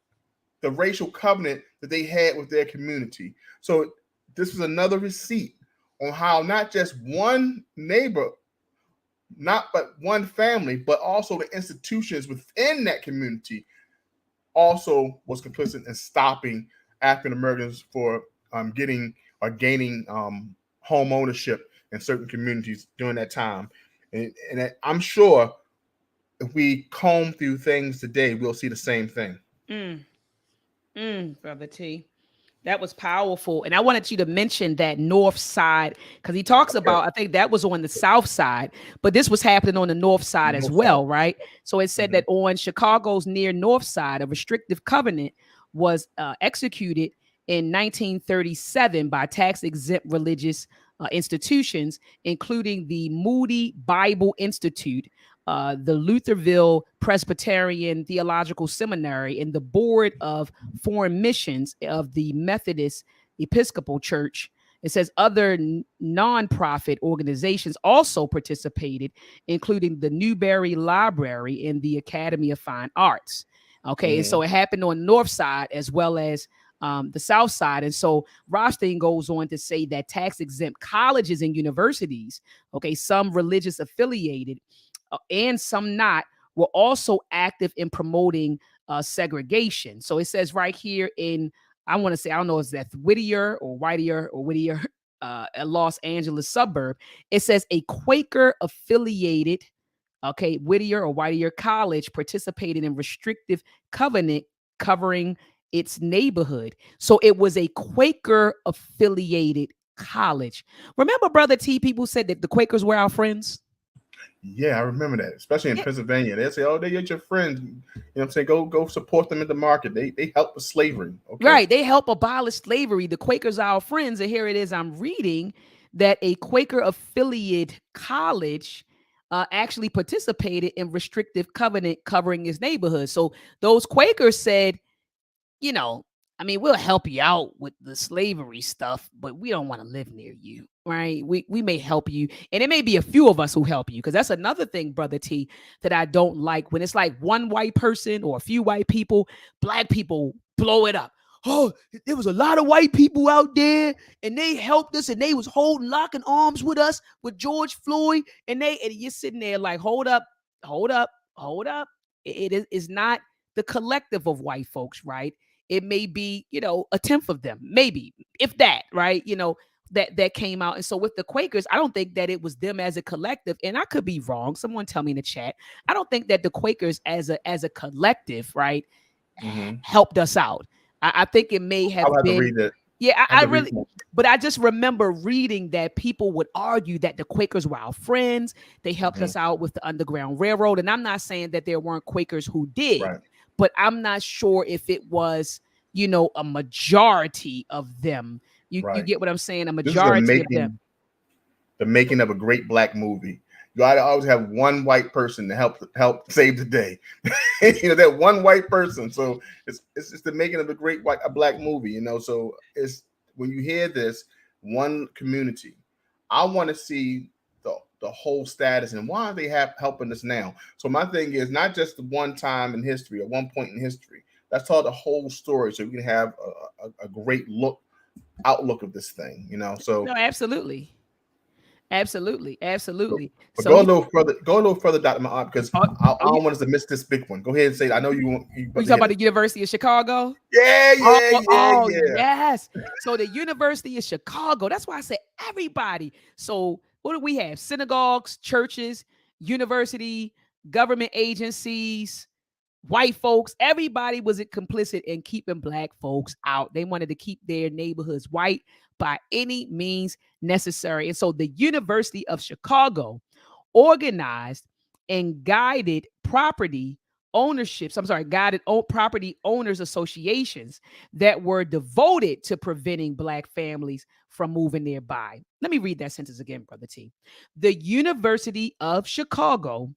Speaker 2: the racial covenant that they had with their community. So this was another receipt on how not just one neighbor, not but one family, but also the institutions within that community also was complicit in stopping African Americans for getting or gaining home ownership in certain communities during that time. And I'm sure if we comb through things today, we'll see the same thing.
Speaker 1: Brother T. That was powerful. And I wanted you to mention that north side, because he talks about, I think that was on the south side, but this was happening on the north side as well, right? So it said that on Chicago's near north side, a restrictive covenant was executed in 1937 by tax-exempt religious institutions, including the Moody Bible Institute, the Lutherville Presbyterian Theological Seminary, and the Board of Foreign Missions of the Methodist Episcopal Church. It says other nonprofit organizations also participated, including the Newberry Library and the Academy of Fine Arts. Okay, and so it happened on the north side as well as the south side. And so Rothstein goes on to say that tax-exempt colleges and universities, okay, some religious affiliated and some not, were also active in promoting segregation. So it says right here in, I want to say, I don't know if that's Whittier, a Los Angeles suburb. It says a Quaker affiliated, okay, Whittier College participated in restrictive covenant covering its neighborhood. So it was a Quaker affiliated college. Remember, Brother T, people said that the Quakers were our friends?
Speaker 2: Yeah, I remember that, especially in Pennsylvania. They say, "Oh, they're your friends." You know what I'm saying? Go support them in the market. They help with slavery. Okay.
Speaker 1: Right. They help abolish slavery. The Quakers are our friends. And here it is. I'm reading that a Quaker affiliate college actually participated in restrictive covenant covering his neighborhood. So those Quakers said, you know, I mean, we'll help you out with the slavery stuff, but we don't want to live near you, right? We may help you. And it may be a few of us who help you, because that's another thing, Brother T, that I don't like. When it's like one white person or a few white people, black people blow it up. Oh, there was a lot of white people out there and they helped us and they was locking arms with us with George Floyd. And you're sitting there like, hold up. It is not the collective of white folks, right? It may be, a tenth of them, maybe, if that, right? That came out. And so with the Quakers, I don't think that it was them as a collective, and I could be wrong. Someone tell me in the chat. I don't think that the Quakers as a collective, right, helped us out. I think it may have been.
Speaker 2: Read it.
Speaker 1: Yeah, I really, but I just remember reading that people would argue that the Quakers were our friends. They helped us out with the Underground Railroad. And I'm not saying that there weren't Quakers who did, but I'm not sure if it was, a majority of them You
Speaker 2: Right.
Speaker 1: get what I'm saying? A
Speaker 2: This is the
Speaker 1: majority of them.
Speaker 2: making of a great black movie. You gotta always have one white person to help save the day. That one white person. So it's just the making of a black movie. So it's when you hear this one community, I want to see the whole status and why are they helping us now. So my thing is not just the one time in history or one point in history. Let's tell the whole story so we can have a great outlook of this thing. So
Speaker 1: No, absolutely. Absolutely. Absolutely.
Speaker 2: but
Speaker 1: So he
Speaker 2: go a little further, Dr. Ma'at, because
Speaker 1: oh,
Speaker 2: I
Speaker 1: oh,
Speaker 2: don't want us to miss this big one. Go ahead and say it. I know you
Speaker 1: you
Speaker 2: about to
Speaker 1: talking
Speaker 2: hit
Speaker 1: about
Speaker 2: it.
Speaker 1: the University of Chicago?
Speaker 2: Yeah,
Speaker 1: Oh,
Speaker 2: yeah, yeah,
Speaker 1: oh,
Speaker 2: yeah.
Speaker 1: yes. So the University of Chicago. That's why I said everybody. So what do we have? Synagogues, churches, university, government agencies, white folks, everybody was complicit in keeping black folks out. They wanted to keep their neighborhoods white by any means necessary. And so the University of Chicago organized and guided property ownerships. I'm sorry, guided property owners associations that were devoted to preventing black families from moving nearby. Let me read that sentence again, Brother T. The University of Chicago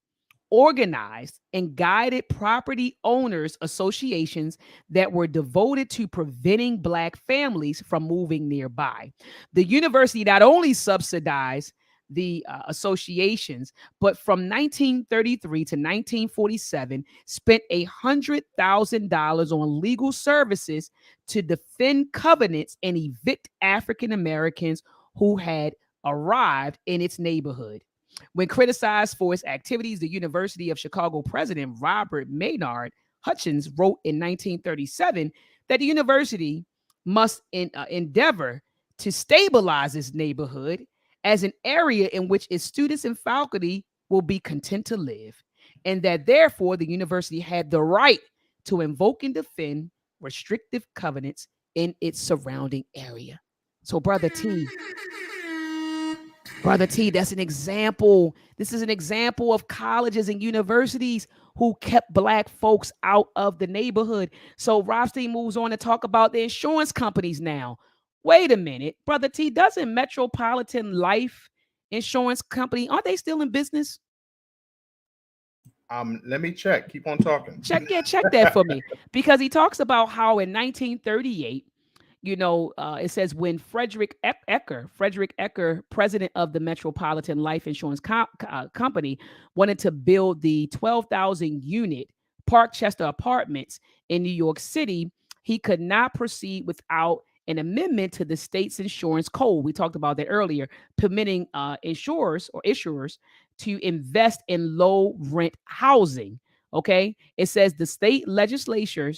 Speaker 1: organized and guided property owners associations that were devoted to preventing black families from moving nearby. The university not only subsidized the associations, but from 1933 to 1947, spent $100,000 on legal services to defend covenants and evict African Americans who had arrived in its neighborhood. When criticized for its activities, the University of Chicago president Robert Maynard Hutchins wrote in 1937 that the university must endeavor to stabilize its neighborhood as an area in which its students and faculty will be content to live, and that therefore the university had the right to invoke and defend restrictive covenants in its surrounding area. So, Brother T, that's an example. This is an example of colleges and universities who kept black folks out of the neighborhood. So Rothstein moves on to talk about the insurance companies now. Wait a minute, Brother T, doesn't Metropolitan Life Insurance Company, aren't they still in business?
Speaker 2: Let me check. Keep on talking.
Speaker 1: Check that for me. Because he talks about how in 1938, it says when Frederick Ecker, president of the Metropolitan Life Insurance Company, wanted to build the 12,000 unit Parkchester Apartments in New York City, he could not proceed without an amendment to the state's insurance code. We talked about that earlier, permitting insurers or issuers to invest in low rent housing. Okay, it says the state legislature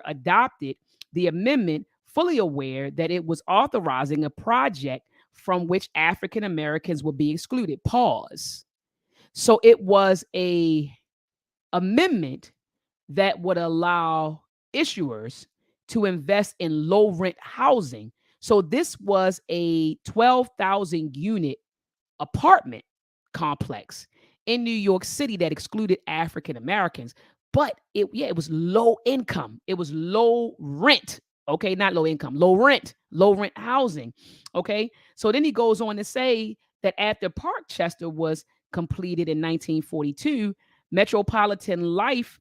Speaker 1: adopted the amendment, fully aware that it was authorizing a project from which African Americans would be excluded. Pause. So it was a amendment that would allow issuers to invest in low rent housing. So this was a 12,000 unit apartment complex in New York City that excluded African Americans. But it was low income. It was low rent. Okay, not low income, low rent housing. Okay, so then he goes on to say that after Parkchester was completed in 1942, Metropolitan Life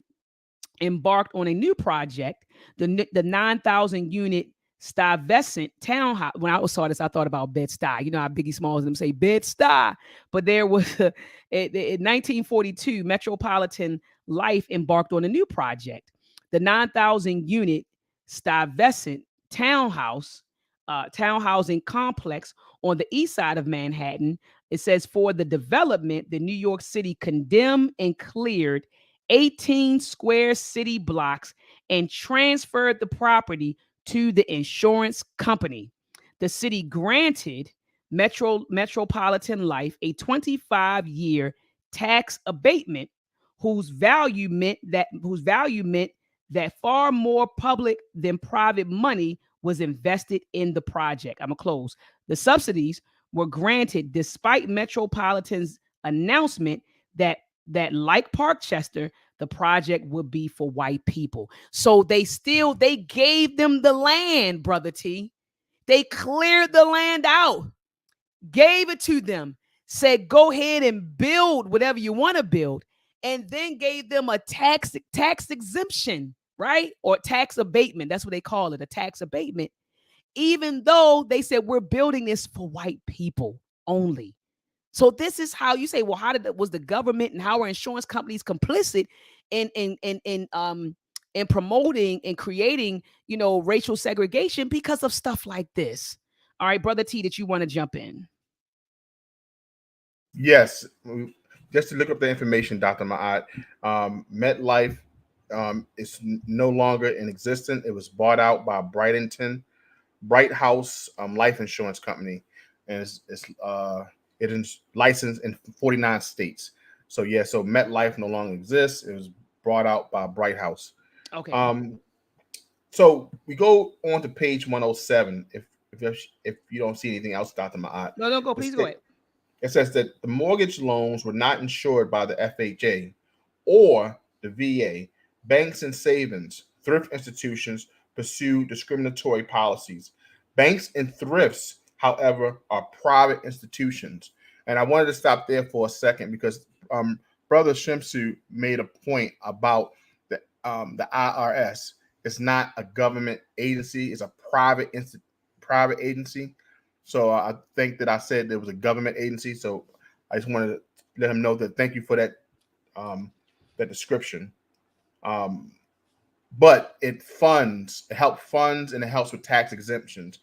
Speaker 1: embarked on a new project, the 9,000 unit Stuyvesant townhouse. When I saw this, I thought about Bed-Stuy. You know how Biggie Smalls them say Bed-Stuy, but there was in 1942, Metropolitan Life embarked on a new project, the 9,000 unit Stuyvesant townhousing complex on the east side of Manhattan. It says for the development, the New York City condemned and cleared 18 square city blocks and transferred the property to the insurance company. The city granted Metropolitan Life a 25-year tax abatement whose value meant that far more public than private money was invested in the project. I'm gonna close. The subsidies were granted despite Metropolitan's announcement that like Parkchester, the project would be for white people. So they gave them the land, Brother T. They cleared the land out, gave it to them, said, go ahead and build whatever you want to build, and then gave them a tax exemption, right? Or tax abatement. That's what they call it, a tax abatement. Even though they said, we're building this for white people only. So this is how you say, well, was the government and how are insurance companies complicit in promoting and creating, racial segregation because of stuff like this? All right, Brother T, that you want to jump in?
Speaker 2: Yes, just to look up the information, Dr. Ma'at, MetLife is no longer in existence. It was bought out by Bright House Life Insurance Company, and it is licensed in 49 states. So yeah, so MetLife no longer exists. It was brought out by Bright House.
Speaker 1: Okay.
Speaker 2: So we go on to page 107. If you don't see anything else, Dr. Ma'at.
Speaker 1: No, go. Please go ahead.
Speaker 2: It says that the mortgage loans were not insured by the FHA or the VA. Banks and savings, thrift institutions pursue discriminatory policies. Banks and thrifts, however, are private institutions. And I wanted to stop there for a second because Brother Shimsu made a point about the IRS. It's not a government agency; it's a private agency. So I think that I said there was a government agency. So I just wanted to let him know that thank you for that description. But it helps funds, and it helps with tax exemptions.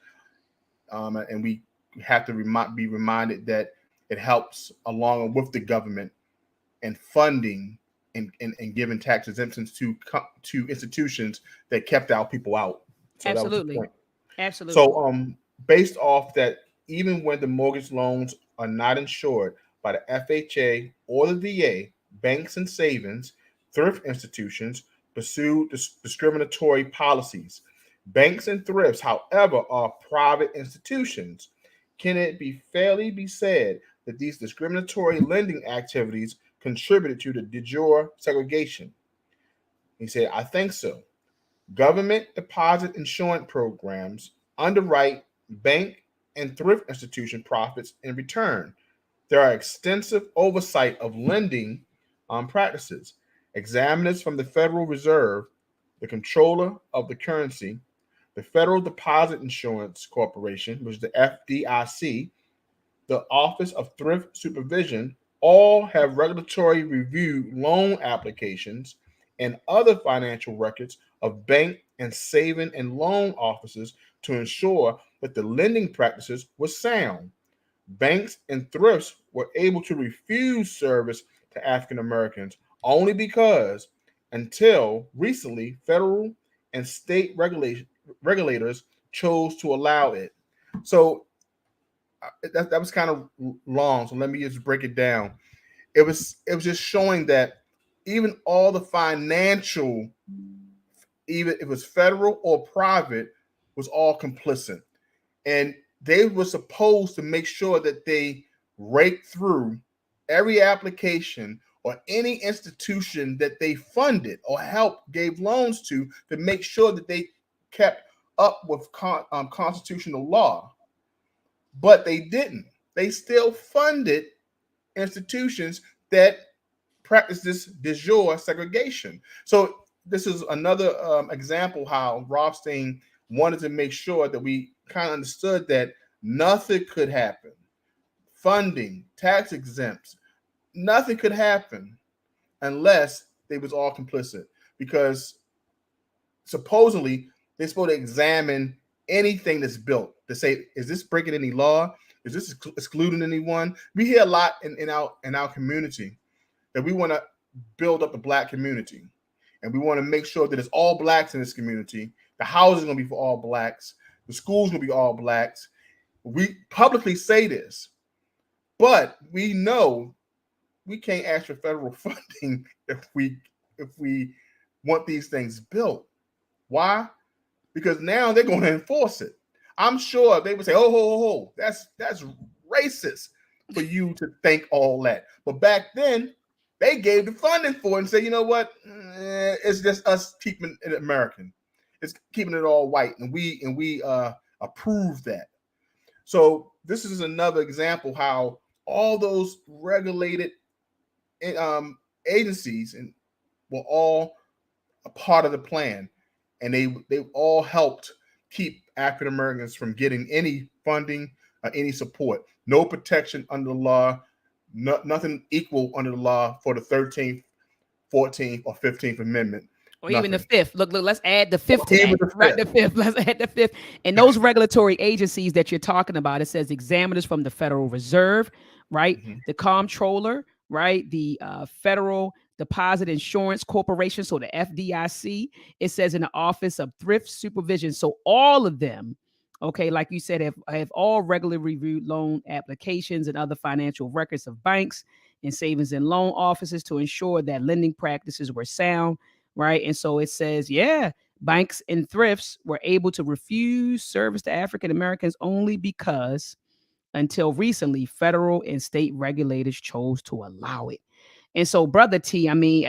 Speaker 2: And we have to be reminded that it helps along with the government and funding and giving tax exemptions to institutions that kept our people out. So
Speaker 1: absolutely.
Speaker 2: That was the point.
Speaker 1: Absolutely.
Speaker 2: So based off that, even when the mortgage loans are not insured by the FHA or the VA, banks and savings, thrift institutions pursue discriminatory policies. Banks and thrifts, however, are private institutions. Can it be fairly be said that these discriminatory lending activities contributed to the de jure segregation? He said, I think so. Government deposit insurance programs underwrite bank and thrift institution profits in return. There are extensive oversight of lending practices. Examiners from the Federal Reserve, the controller of the currency, the Federal Deposit Insurance Corporation, which is the FDIC, the Office of Thrift Supervision, all have regulatory review loan applications and other financial records of bank and saving and loan officers to ensure that the lending practices were sound. Banks and thrifts were able to refuse service to African Americans only because, until recently, federal and state regulators chose to allow it. So that was kind of long. So let me just break it down. It was just showing that even all the financial, even if it was federal or private, was all complicit. And they were supposed to make sure that they rake through every application or any institution that they funded or helped, gave loans to make sure that they kept up with constitutional law. But they didn't. They still funded institutions that practice this de jure segregation. So this is another example how Rothstein wanted to make sure that we kind of understood that nothing could happen. Funding, tax exempts, nothing could happen unless they was all complicit. Because supposedly they're supposed to examine anything that's built to say, is this breaking any law? Is this excluding anyone? We hear a lot in our community that we want to build up the Black community, and we want to make sure that it's all Blacks in this community. The housing is going to be for all Blacks. The school's going to be all Blacks. We publicly say this, but we know we can't ask for federal funding if we want these things built. Why? Because now they're going to enforce it. I'm sure they would say, "Oh, ho, that's racist for you to think all that." But back then, they gave the funding for it and said, "You know what? It's just us keeping it American. It's keeping it all white, and we approved that. So this is another example how all those regulated agencies and were all a part of the plan, and they all helped keep African Americans from getting any funding or any support. No protection under the law, nothing equal under the law for the 13th, 14th, or 15th Amendment.
Speaker 1: Or even the
Speaker 2: Nothing.
Speaker 1: fifth. Look, let's add the fifth to
Speaker 2: Even
Speaker 1: that.
Speaker 2: the
Speaker 1: Right,
Speaker 2: fifth.
Speaker 1: the fifth. Let's add the fifth. And those regulatory agencies that you're talking about, it says examiners from the Federal Reserve, right?
Speaker 2: Mhm.
Speaker 1: The comptroller, right? The Federal Deposit Insurance Corporation, so the FDIC. It says in the Office of Thrift Supervision. So all of them, okay, like you said, have all regularly reviewed loan applications and other financial records of banks and savings and loan offices to ensure that lending practices were sound, right? And so it says, yeah, banks and thrifts were able to refuse service to African Americans only because until recently, federal and state regulators chose to allow it. And so, Brother T, I mean,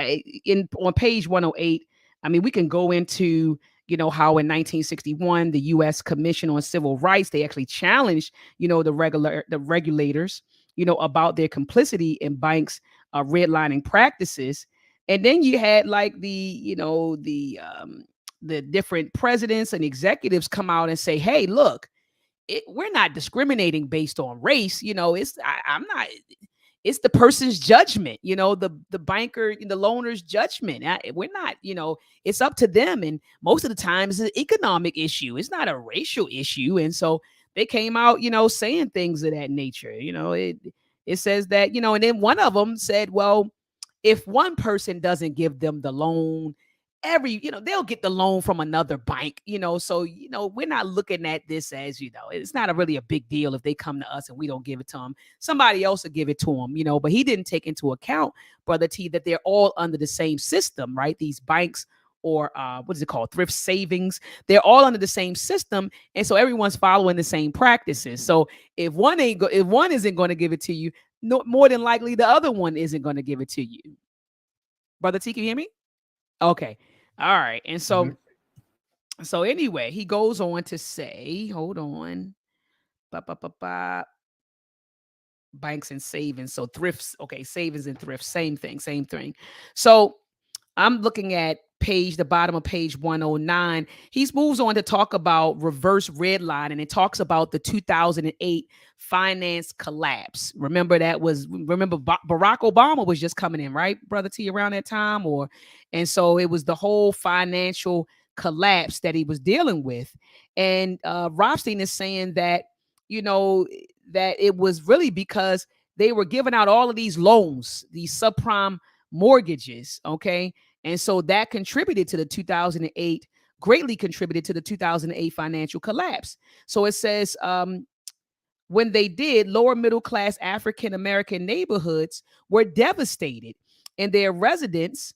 Speaker 1: in on page 108, I mean, we can go into, how in 1961, the U.S. Commission on Civil Rights, they actually challenged, the regulators, about their complicity in banks' redlining practices. And then you had like the different presidents and executives come out and say, hey, look, we're not discriminating based on race. I'm not. It's the person's judgment. The banker, the loaner's judgment. We're not. It's up to them. And most of the time, it's an economic issue. It's not a racial issue. And so they came out, saying things of that nature. It says that, and then one of them said, well, if one person doesn't give them the loan, they'll get the loan from another bank. So we're not looking at this as, it's not really a big deal if they come to us and we don't give it to them. Somebody else will give it to them. But he didn't take into account, Brother T, that they're all under the same system, right? These banks, or what is it called, thrift savings, they're all under the same system, and so everyone's following the same practices. So if one isn't going to give it to you, no more than likely the other one isn't going to give it to you. Brother T, can you hear me? Okay. All right. And so,
Speaker 2: Mhm.
Speaker 1: so anyway, he goes on to say, hold on. Banks and savings. So thrifts. Okay. Savings and thrifts. Same thing. Same thing. So I'm looking at the bottom of page 109. He moves on to talk about reverse redline, and it talks about the 2008 finance collapse. Remember Barack Obama was just coming in, right, Brother T, around that time, and so it was the whole financial collapse that he was dealing with. And Rothstein is saying that, you know, that it was really because they were giving out all of these loans, these subprime mortgages, okay? And so that greatly contributed to the 2008 financial collapse. So it says, when they did, lower middle class African American neighborhoods were devastated, and their residents,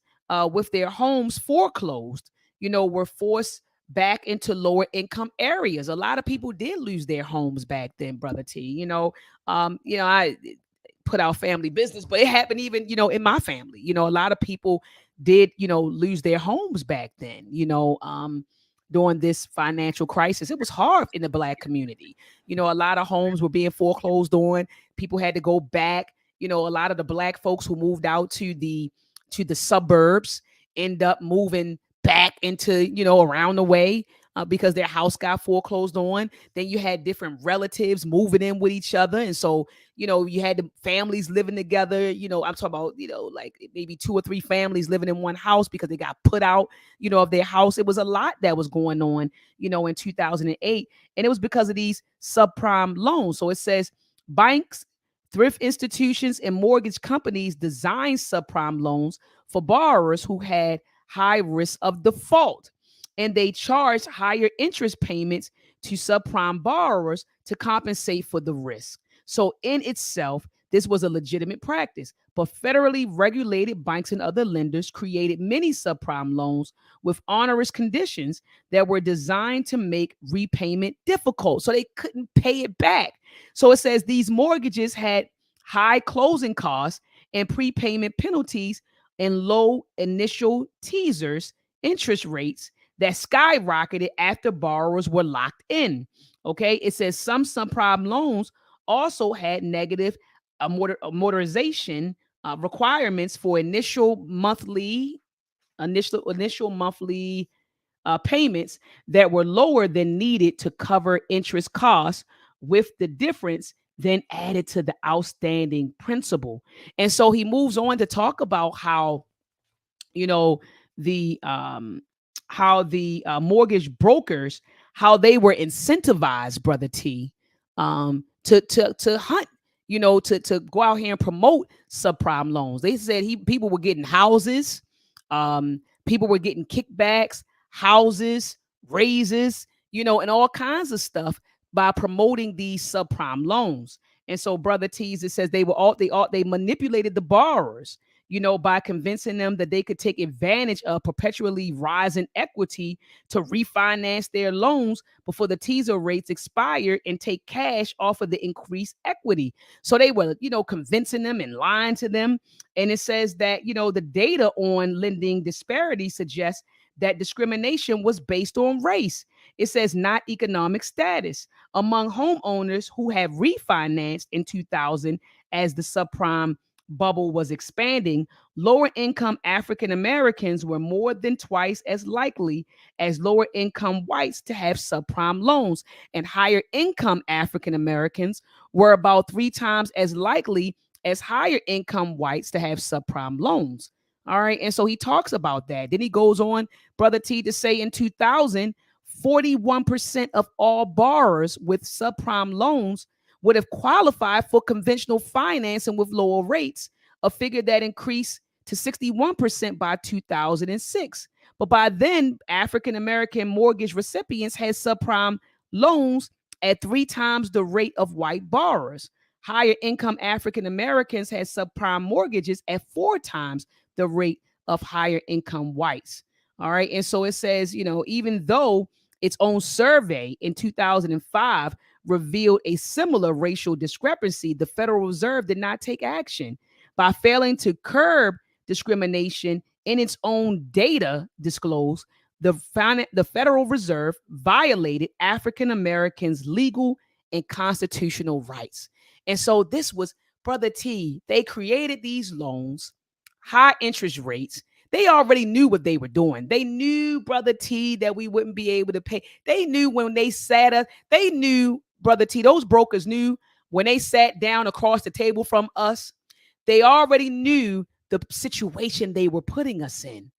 Speaker 1: with their homes foreclosed, were forced back into lower income areas. A lot of people did lose their homes back then, Brother T. I put out family business, but it happened even, in my family. A lot of people did, lose their homes back then, during this financial crisis. It was hard in the Black community. A lot of homes were being foreclosed on. People had to go back. A lot of the Black folks who moved out to the suburbs end up moving back into, around the way, because their house got foreclosed on. Then you had different relatives moving in with each other. And so, you had the families living together. I'm talking about, like maybe 2 or 3 families living in one house because they got put out, of their house. It was a lot that was going on, in 2008. And it was because of these subprime loans. So it says banks, thrift institutions, and mortgage companies designed subprime loans for borrowers who had high risk of default, and they charged higher interest payments to subprime borrowers to compensate for the risk. So in itself, this was a legitimate practice, but federally regulated banks and other lenders created many subprime loans with onerous conditions that were designed to make repayment difficult, so they couldn't pay it back. So it says these mortgages had high closing costs and prepayment penalties and low initial teasers interest rates that skyrocketed after borrowers were locked in. Okay, it says some subprime loans also had negative amortization requirements for initial monthly payments that were lower than needed to cover interest costs, with the difference then added to the outstanding principal. And so he moves on to talk about how, you know, the mortgage brokers, how they were incentivized, brother T, to hunt, to go out here and promote subprime loans. They said people were getting houses, people were getting kickbacks, houses, raises, and all kinds of stuff by promoting these subprime loans. And so, brother T's, it says they manipulated the borrowers, by convincing them that they could take advantage of perpetually rising equity to refinance their loans before the teaser rates expired and take cash off of the increased equity. So they were, convincing them and lying to them. And it says that, the data on lending disparity suggests that discrimination was based on race. It says not economic status. Among homeowners who have refinanced in 2000 as the subprime bubble was expanding, lower income African Americans were more than twice as likely as lower income whites to have subprime loans, and higher income African Americans were about 3 times as likely as higher income whites to have subprime loans. All right. And so he talks about that. Then he goes on, brother T, to say in 2000, 41% of all borrowers with subprime loans would have qualified for conventional financing with lower rates, a figure that increased to 61% by 2006. But by then, African American mortgage recipients had subprime loans at 3 times the rate of white borrowers. Higher income African Americans had subprime mortgages at 4 times the rate of higher income whites. All right. And so it says, even though its own survey in 2005 revealed a similar racial discrepancy, the Federal Reserve did not take action. By failing to curb discrimination in its own data disclosed, the Federal Reserve violated African Americans' legal and constitutional rights. And so this was, brother T, they created these loans, high interest rates. They already knew what they were doing. They knew, brother T, that we wouldn't be able to pay. They knew when they sat us, they knew, brother T, those brokers knew when they sat down across the table from us, they already knew the situation they were putting us in.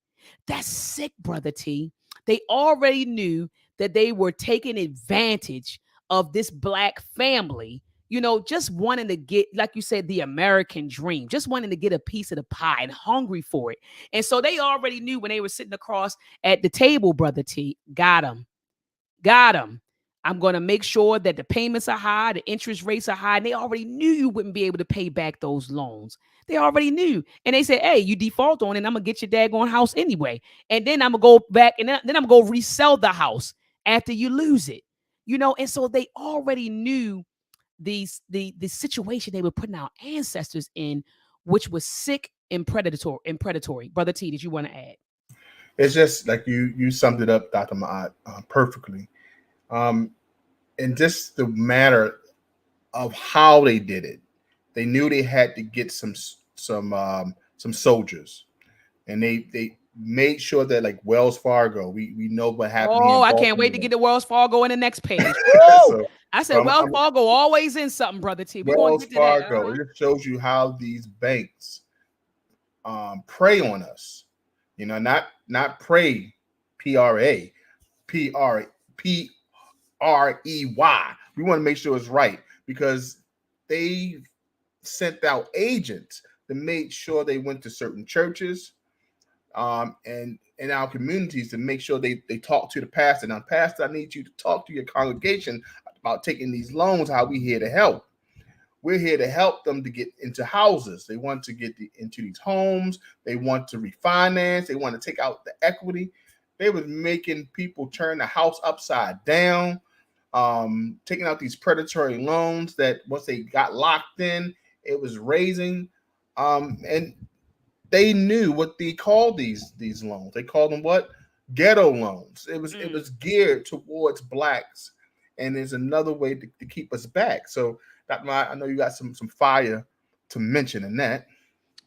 Speaker 1: That's sick, brother T. They already knew that they were taking advantage of this black family, just wanting to get, like you said, the American dream, just wanting to get a piece of the pie and hungry for it. And so they already knew when they were sitting across at the table, brother T, got them. I'm going to make sure that the payments are high, the interest rates are high. And they already knew you wouldn't be able to pay back those loans. They already knew. And they said, hey, you default on it, and I'm going to get your daggone house anyway. And then I'm going to go back and then I'm going to resell the house after you lose it. And so they already knew the situation they were putting our ancestors in, which was sick and predatory. Brother T, did you want to add?
Speaker 2: It's just like you summed it up, Dr. Ma'at, perfectly. And just the matter of how they did it. They knew they had to get some soldiers, and they made sure that, like Wells Fargo, we know what happened.
Speaker 1: Oh, I can't wait to get the Wells Fargo in the next page. So, I said Wells Fargo always in something, brother T. We're going to get to
Speaker 2: Fargo. That. It just shows you how these banks prey on us. Not prey, PRA, PREY. We want to make sure it's right, because they sent out agents to make sure they went to certain churches and in our communities to make sure they talk to the pastor. Now, pastor, I need you to talk to your congregation about taking these loans, how we here to help. We're here to help them to get into houses. They want to get into these homes. They want to refinance. They want to take out the equity. They was making people turn the house upside down, taking out these predatory loans that once they got locked in, it was raising. And they knew what they called these loans. They called them what? ghetto loans. It
Speaker 1: Mm.
Speaker 2: was geared towards blacks, and there's another way to keep us back. So I know you got some fire to mention in that.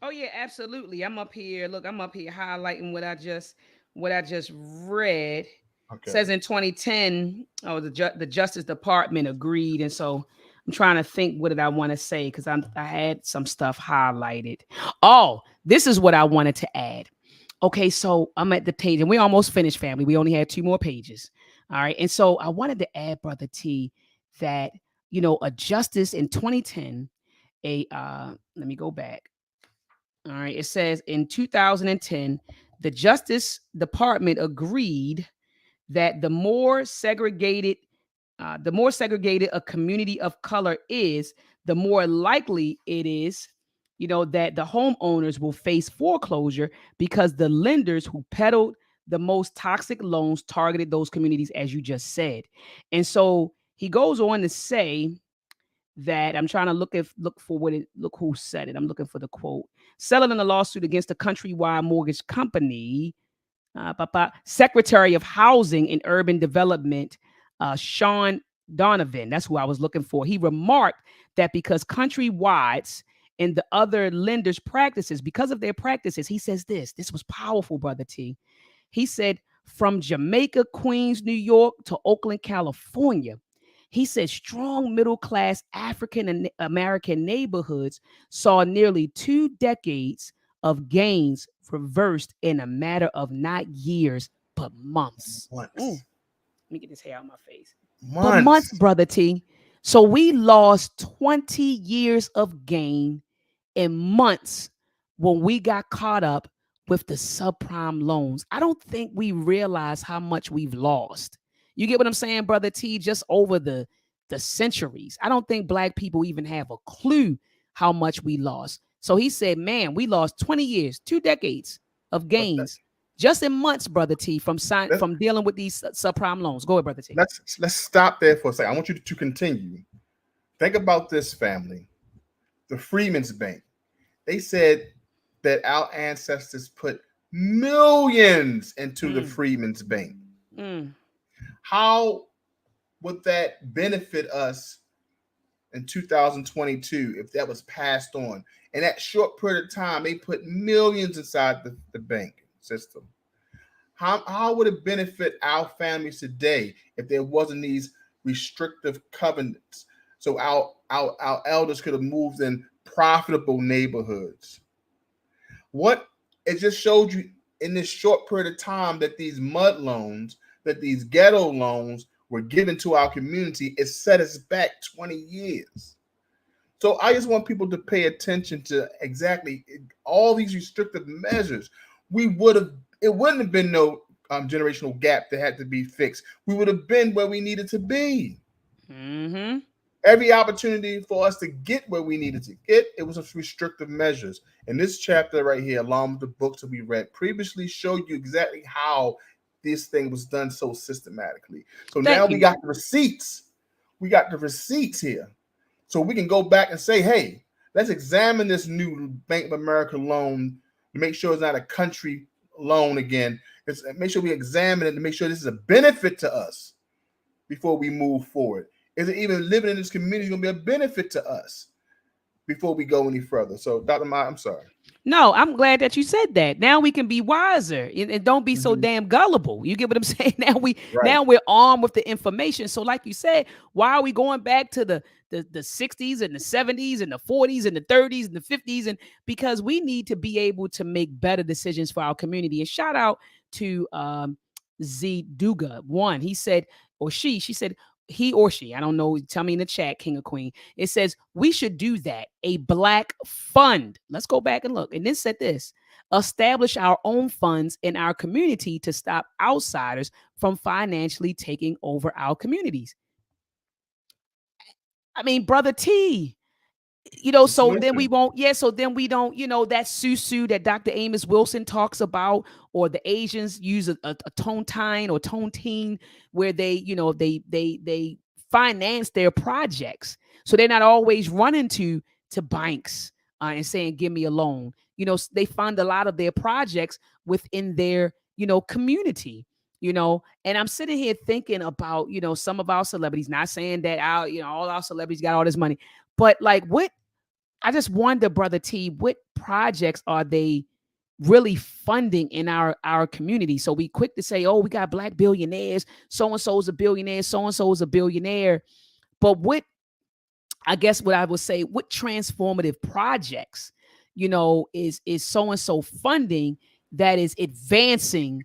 Speaker 1: Oh yeah, absolutely. I'm up here. Look, I'm up here highlighting what I just read.
Speaker 2: Okay.
Speaker 1: Says in 2010, oh, the Justice Department agreed, and so I'm trying to think what did I want to say because I had some stuff highlighted. Oh, this is what I wanted to add. Okay, so I'm at the page, and we almost finished, family. We only had two more pages. All right, and so I wanted to add, Brother T, that a justice in 2010, let me go back. All right. It says in 2010, the Justice Department agreed that the more segregated a community of color is, the more likely it is, that the homeowners will face foreclosure because the lenders who peddled the most toxic loans targeted those communities, as you just said. And so he goes on to say that I'm trying to look who said it. I'm looking for the quote. Settling a lawsuit against a countrywide mortgage company, Secretary of Housing and Urban Development, Sean Donovan. That's who I was looking for. He remarked that because Countrywide's and the other lenders' practices, because of their practices, he says this was powerful, Brother T. He said, from Jamaica, Queens, New York to Oakland, California, he said strong middle class African American neighborhoods saw nearly 2 decades of gains reversed in a matter of not years, but months. Let
Speaker 2: Months.
Speaker 1: me get this hair out of my face. But months,
Speaker 2: Months.
Speaker 1: Brother T. So we lost 20 years of gain in months when we got caught up with the subprime loans. I don't think we realize how much we've lost. You get what I'm saying, Brother T? Just over the centuries. I don't think black people even have a clue how much we lost. So he said, man, we lost 20 years, 2 decades of
Speaker 2: But
Speaker 1: gains just in months, Brother T,
Speaker 2: let's
Speaker 1: from dealing with these subprime loans. Go ahead, Brother T.
Speaker 2: let's stop there for a second. I want you to continue. Think about this, family. The Freeman's Bank. They said that our ancestors put millions into the
Speaker 1: Mm,
Speaker 2: Freeman's Bank.
Speaker 1: mm,
Speaker 2: How would that benefit us in 2022 if that was passed on? In that short period of time, they put millions inside the bank system. How would it benefit our families today if there wasn't these restrictive covenants? So our elders could have moved in profitable neighborhoods. What it just showed you in this short period of time that these mud loans, that these ghetto loans were given to our community, it set us back 20 years. So I just want people to pay attention to exactly all these restrictive measures. We would have, it wouldn't have been no generational gap that had to be fixed. We would have been where we needed to be.
Speaker 1: mm-hmm.
Speaker 2: Every opportunity for us to get where we needed to get, it was restrictive measures. And this chapter right here, along with the books that we read previously, showed you exactly how this thing was done so systematically. So now
Speaker 1: Thank
Speaker 2: we
Speaker 1: you.
Speaker 2: got the receipts. We got the receipts here. So we can go back and say, hey, let's examine this new Bank of America loan to make sure it's not a country loan again. Make sure we examine it to make sure this is a benefit to us before we move forward. Is it even living in this community going to be a benefit to us before we go any further? So, Dr. Maya, I'm sorry.
Speaker 1: No, I'm glad that you said that. Now we can be wiser and don't be so
Speaker 2: Mhm.
Speaker 1: damn gullible. You get what I'm saying?
Speaker 2: Right.
Speaker 1: Now we're armed with the information. So, like you said, why are we going back to the 60s and the 70s and the 40s and the 30s and the 50s? And because we need to be able to make better decisions for our community. And shout out to Z Duga. One, he said, or she said, he or she, I don't know, tell me in the chat, King or Queen. It says we should do that. A black fund. Let's go back and look. And then said this: establish our own funds in our community to stop outsiders from financially taking over our communities. I mean, Brother T, so then we
Speaker 2: Intuition.
Speaker 1: won't, so then we don't, that susu that Dr. Amos Wilson talks about, or the Asians use a tone tine or tone teen where they finance their projects. So they're not always running to banks and saying, give me a loan. They fund a lot of their projects within their, community. And I'm sitting here thinking about, some of our celebrities, not saying that all our celebrities got all this money, but like what I just wonder, Brother T, what projects are they really funding in our community? So we quick to say, oh, we got black billionaires, so and so is a billionaire, so and so is a billionaire. But I guess what I would say, what transformative projects, is so and so funding that is advancing,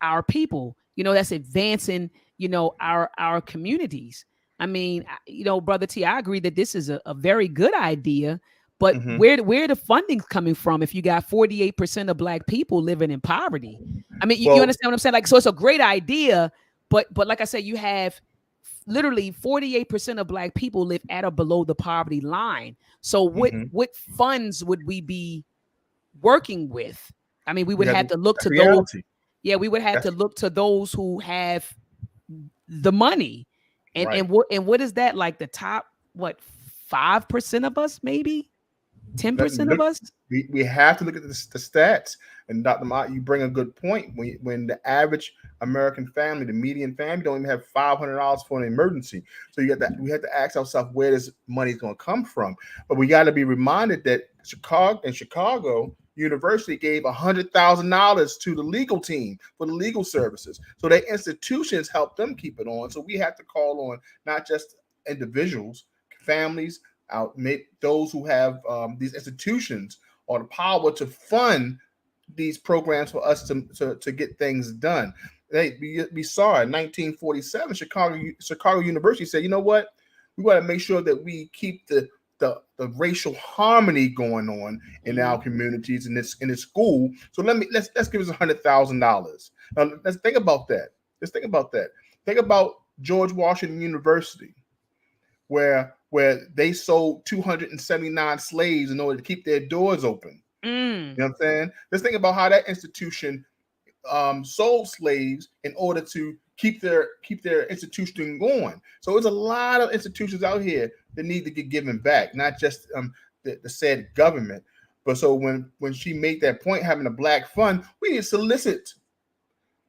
Speaker 1: our people, that's advancing, our communities. I mean, Brother T, I agree that this is a very good idea, but
Speaker 2: Mm-hmm.
Speaker 1: where the funding's coming from if you got 48% of black people living in poverty? I mean, you
Speaker 2: Well,
Speaker 1: understand what I'm saying? Like, so it's a great idea, but like I said, you have literally 48% of black people live at or below the poverty line. So
Speaker 2: mm-hmm.
Speaker 1: what funds would we be working with? I mean, we would have to look
Speaker 2: That's
Speaker 1: to those.
Speaker 2: reality.
Speaker 1: Yeah, we would have to
Speaker 2: That's
Speaker 1: look to those who have the money. And
Speaker 2: right.
Speaker 1: what is that, like the top, what, 5% of us, maybe 10% of
Speaker 2: Look,
Speaker 1: us?
Speaker 2: we have to look at the stats. And Dr. Mott, you bring a good point. When the average American family, the median family, don't even have $500 for an emergency. So you got that. We have to ask ourselves where this money is going to come from. But we got to be reminded that Chicago University gave $100,000 to the legal team for the legal services. So their institutions help them keep it on. So we have to call on not just individuals, families, out those who have these institutions or the power to fund these programs for us to get things done. We saw in 1947, Chicago University said, you know what, we want to make sure that we keep the racial harmony going on in our communities in this school. So let's give us $100,000. Now let's think about that. Let's think about that. Think about George Washington University, where they sold 279 slaves in order to keep their doors open. You know what I'm saying? Let's think about how that institution sold slaves in order to keep their institution going. So there's a lot of institutions out here that need to get given back, not just the said government. But so when she made that point, having a black fund, we need to solicit.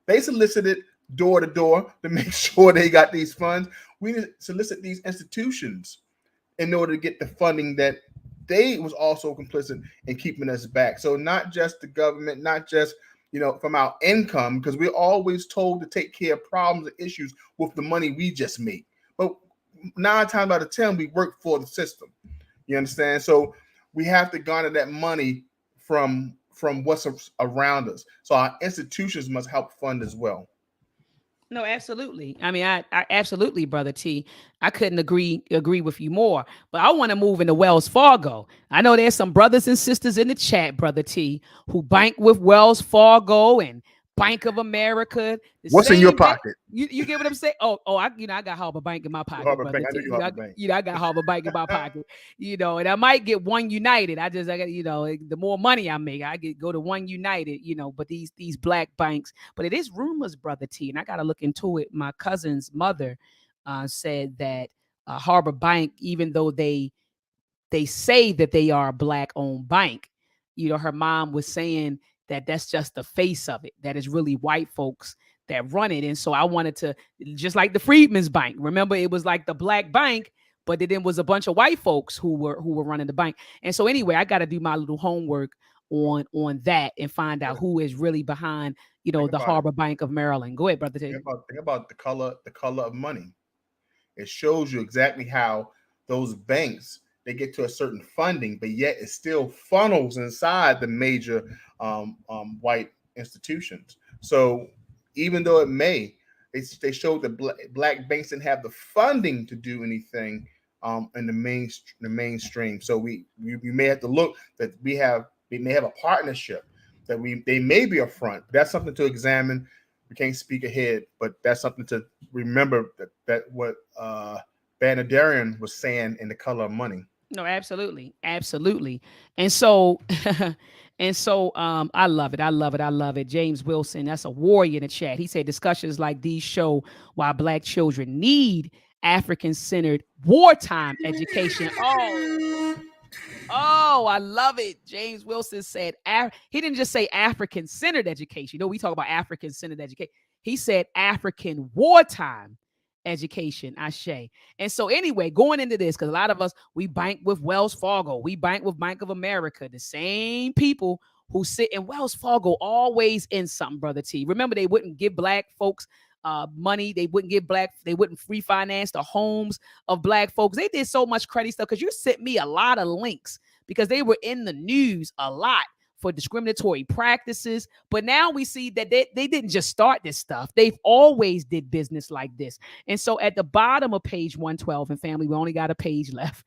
Speaker 2: They solicited door to door to make sure they got these funds. We need to solicit these institutions in order to get the funding that they was also complicit in keeping us back. So not just the government, not just from our income, because we're always told to take care of problems and issues with the money we just make. But 9 times out of 10, we work for the system. You understand? So we have to garner that money from what's around us. So our institutions must help fund as well.
Speaker 1: No, absolutely. I mean, I absolutely, Brother T. I couldn't agree with you more. But I want to move into Wells Fargo. I know there's some brothers and sisters in the chat, Brother T, who bank with Wells Fargo and Bank of America. The
Speaker 2: What's in your
Speaker 1: same bank.
Speaker 2: pocket?
Speaker 1: You get what I'm saying? I got Harbor Bank in my pocket,
Speaker 2: Harbor
Speaker 1: Brother
Speaker 2: Bank. I know
Speaker 1: T.
Speaker 2: you Harbor Bank.
Speaker 1: I got Harbor Bank in my pocket. And I might get One United. I got, the more money I make, I go to One United. But these black banks. But it is rumors, Brother T, and I got to look into it. My cousin's mother said that Harbor Bank, even though they say that they are a black owned bank, her mom was saying that that's just the face of it, that is really white folks that run it. And so I wanted to, just like the Freedmen's Bank, remember, it was like the black bank, but then was a bunch of white folks who were running the bank. And so anyway, I got to do my little homework on that and find out who is really behind the Harbor Bank of Maryland. Go ahead, Brother T.
Speaker 2: Think about the color of money. It shows you exactly how those banks, they get to a certain funding, but yet it still funnels inside the major white institutions. So even though they showed that black banks didn't have the funding to do anything in the mainstream. So we may have to look that we may have a partnership that they may be a front. That's something to examine. We can't speak ahead, but that's something to remember that what Banadarian was saying in The Color of Money.
Speaker 1: No, absolutely. Absolutely. And so I love it. I love it. I love it. James Wilson, that's a warrior in the chat. He said discussions like these show why black children need African-centered wartime education. Oh, Oh, I love it. James Wilson said, he didn't just say African centered education. You know, we talk about African centered education. He said African wartime education, Ashe. And so, anyway, going into this, because a lot of us, we bank with Wells Fargo, we bank with Bank of America, the same people who sit in Wells Fargo always in something, Brother T. Remember, they wouldn't give black folks money. They wouldn't free finance the homes of black folks. They did so much credit stuff because you sent me a lot of links because they were in the news a lot for discriminatory practices. But now we see that they didn't just start this stuff. They've always did business like this. And so at the bottom of page 112, and family, we only got a page left.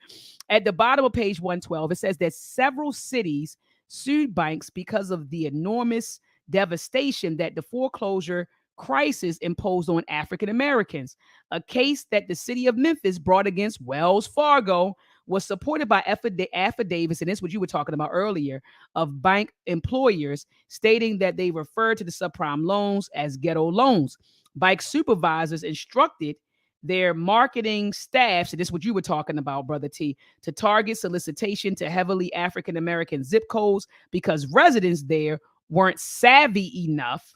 Speaker 1: At the bottom of page 112, it says that several cities sued banks because of the enormous devastation that the foreclosure crisis imposed on African Americans. A case that the city of Memphis brought against Wells Fargo was supported by affidavits, and this is what you were talking about earlier, of bank employers stating that they referred to the subprime loans as ghetto loans. Bank supervisors instructed their marketing staffs, and this is what you were talking about, Brother T, to target solicitation to heavily African American zip codes because residents there weren't savvy enough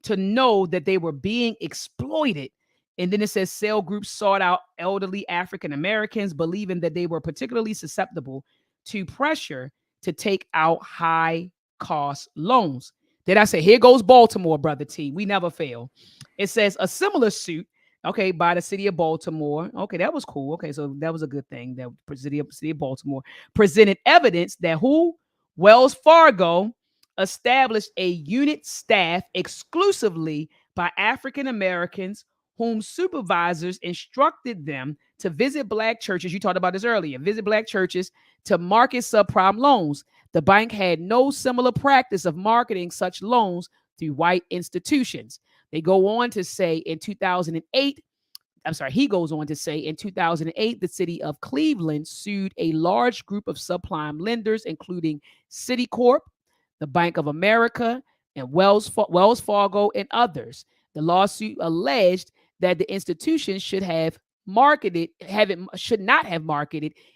Speaker 1: to know that they were being exploited. And then it says cell groups sought out elderly African Americans, believing that they were particularly susceptible to pressure to take out high cost loans. Then I say, here goes Baltimore, Brother T. We never fail. It says a similar suit, okay, by the city of Baltimore. Okay, that was cool. Okay, so that was a good thing. That city of Baltimore presented evidence that Wells Fargo established a unit staff exclusively by African Americans whom supervisors instructed them to visit black churches. You talked about this earlier. Visit black churches to market subprime loans. The bank had no similar practice of marketing such loans through white institutions. They go on to say in 2008, he goes on to say in 2008, the city of Cleveland sued a large group of subprime lenders, including Citicorp, the Bank of America, and Wells Fargo, and others. The lawsuit alleged that the institution should not have marketed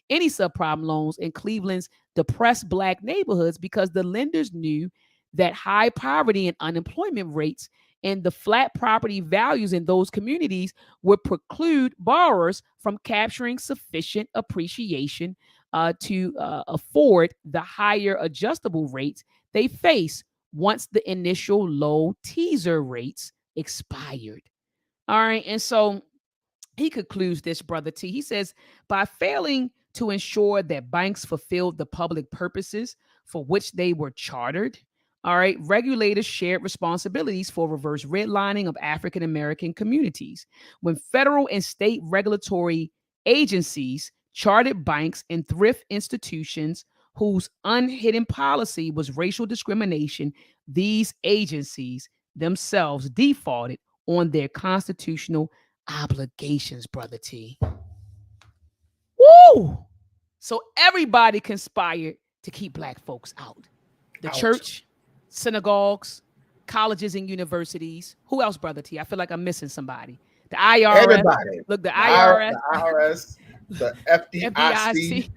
Speaker 1: any subprime loans in Cleveland's depressed black neighborhoods because the lenders knew that high poverty and unemployment rates and the flat property values in those communities would preclude borrowers from capturing sufficient appreciation to afford the higher adjustable rates they face once the initial low teaser rates expired. All right. And so he concludes this, Brother T. He says, by failing to ensure that banks fulfilled the public purposes for which they were chartered, all right, regulators shared responsibilities for reverse redlining of African American communities. When federal and state regulatory agencies chartered banks and thrift institutions whose unhidden policy was racial discrimination, these agencies themselves defaulted on their constitutional obligations, Brother T. Woo! So everybody conspired to keep black folks out. The church, synagogues, colleges and universities. Who else, Brother T? I feel like I'm missing somebody. The IRS.
Speaker 2: Everybody.
Speaker 1: Look, the IRS.
Speaker 2: The IRS, the FDIC.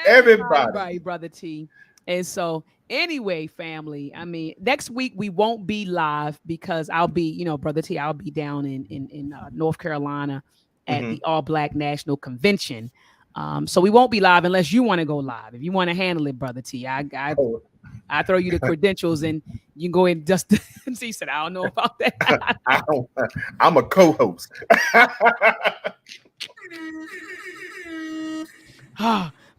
Speaker 1: Everybody, Brother T. And so, anyway, family, I mean, next week we won't be live because I'll be, Brother T, I'll be down in North Carolina at the All Black National Convention. So we won't be live unless you want to go live. If you want to handle it, Brother T, I throw you the credentials and you can go in just he said, I don't know about that.
Speaker 2: I'm a co-host.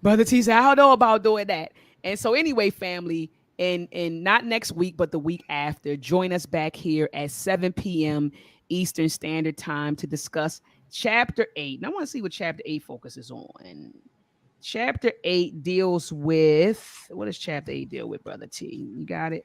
Speaker 1: Brother T said, I don't know about doing that. And so anyway, family, and not next week, but the week after, join us back here at 7 p.m. Eastern Standard Time to discuss Chapter 8. And I want to see what Chapter 8 focuses on. Chapter 8 deals with, what does Chapter 8 deal with, Brother T? You got it?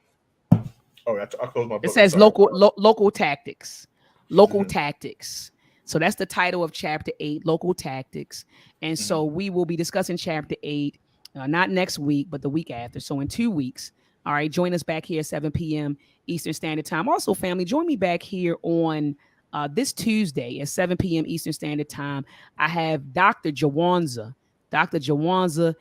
Speaker 2: Oh, I closed my book.
Speaker 1: It says local tactics. Local tactics. So that's the title of Chapter 8, Local Tactics. And so we will be discussing Chapter 8, not next week, but the week after. So in 2 weeks. All right, join us back here at 7 p.m. Eastern Standard Time. Also, family, join me back here on this Tuesday at 7 p.m. Eastern Standard Time. I have Dr. Jawanza Dr. Jawanza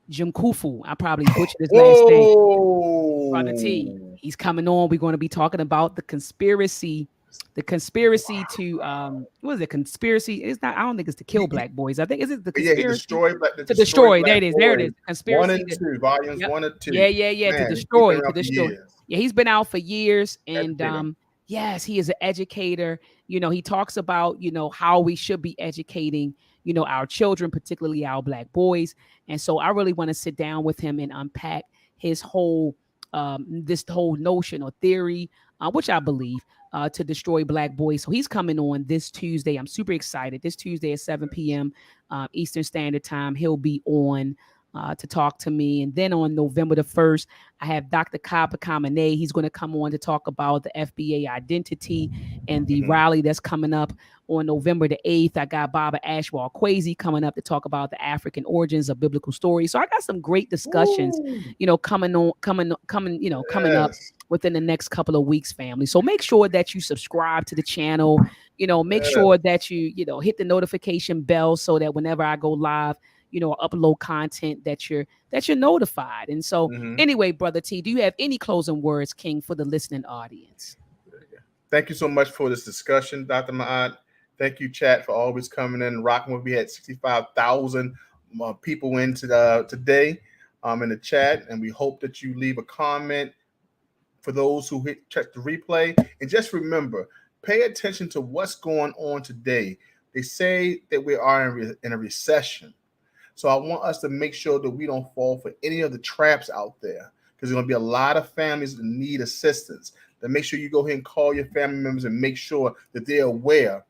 Speaker 1: Jim Kufu. I probably butchered his last name. Brother T.
Speaker 2: Whoa.
Speaker 1: He's coming on. We're going to be talking about the conspiracy to what is it? Conspiracy. It's not, I don't think it's to kill black boys. I think is it the
Speaker 2: But yeah,
Speaker 1: conspiracy
Speaker 2: the
Speaker 1: to
Speaker 2: destroy
Speaker 1: destroy.
Speaker 2: black
Speaker 1: There it is. There it
Speaker 2: boys.
Speaker 1: is.
Speaker 2: One
Speaker 1: Conspiracy
Speaker 2: and
Speaker 1: to,
Speaker 2: two, volumes
Speaker 1: yep.
Speaker 2: 1 and 2.
Speaker 1: Yeah. To
Speaker 2: Man, he's been
Speaker 1: destroy, to
Speaker 2: around for
Speaker 1: destroy.
Speaker 2: years.
Speaker 1: Yeah, he's been out for years, and
Speaker 2: Educator.
Speaker 1: yes, he is an educator. He talks about how we should be educating our children, particularly our black boys. And so I really want to sit down with him and unpack his whole this whole notion or theory, which I believe to destroy black boys. So he's coming on this Tuesday. I'm super excited. This Tuesday at 7 p.m. Eastern Standard Time, he'll be on to talk to me. And then on November the 1st, I have Dr. Kaba Kamene. He's going to come on to talk about the FBA identity and the rally that's coming up on November the 8th. I got Baba Ashwell Kwesi coming up to talk about the African origins of biblical stories. So I got some great discussions, coming up within the next couple of weeks, family. So make sure that you subscribe to the channel. Make sure that you hit the notification bell so that whenever I go live, upload content that you're notified. And so anyway, Brother T, do you have any closing words, King, for the listening audience?
Speaker 2: Thank you so much for this discussion, Dr. Ma'at. Thank you, chat, for always coming in and rocking with. We had 65,000 people in today in the chat, and we hope that you leave a comment for those who check the replay. And just remember, pay attention to what's going on today. They say that we are in a recession. So I want us to make sure that we don't fall for any of the traps out there, because there's going to be a lot of families that need assistance. Then make sure you go ahead and call your family members and make sure that they're aware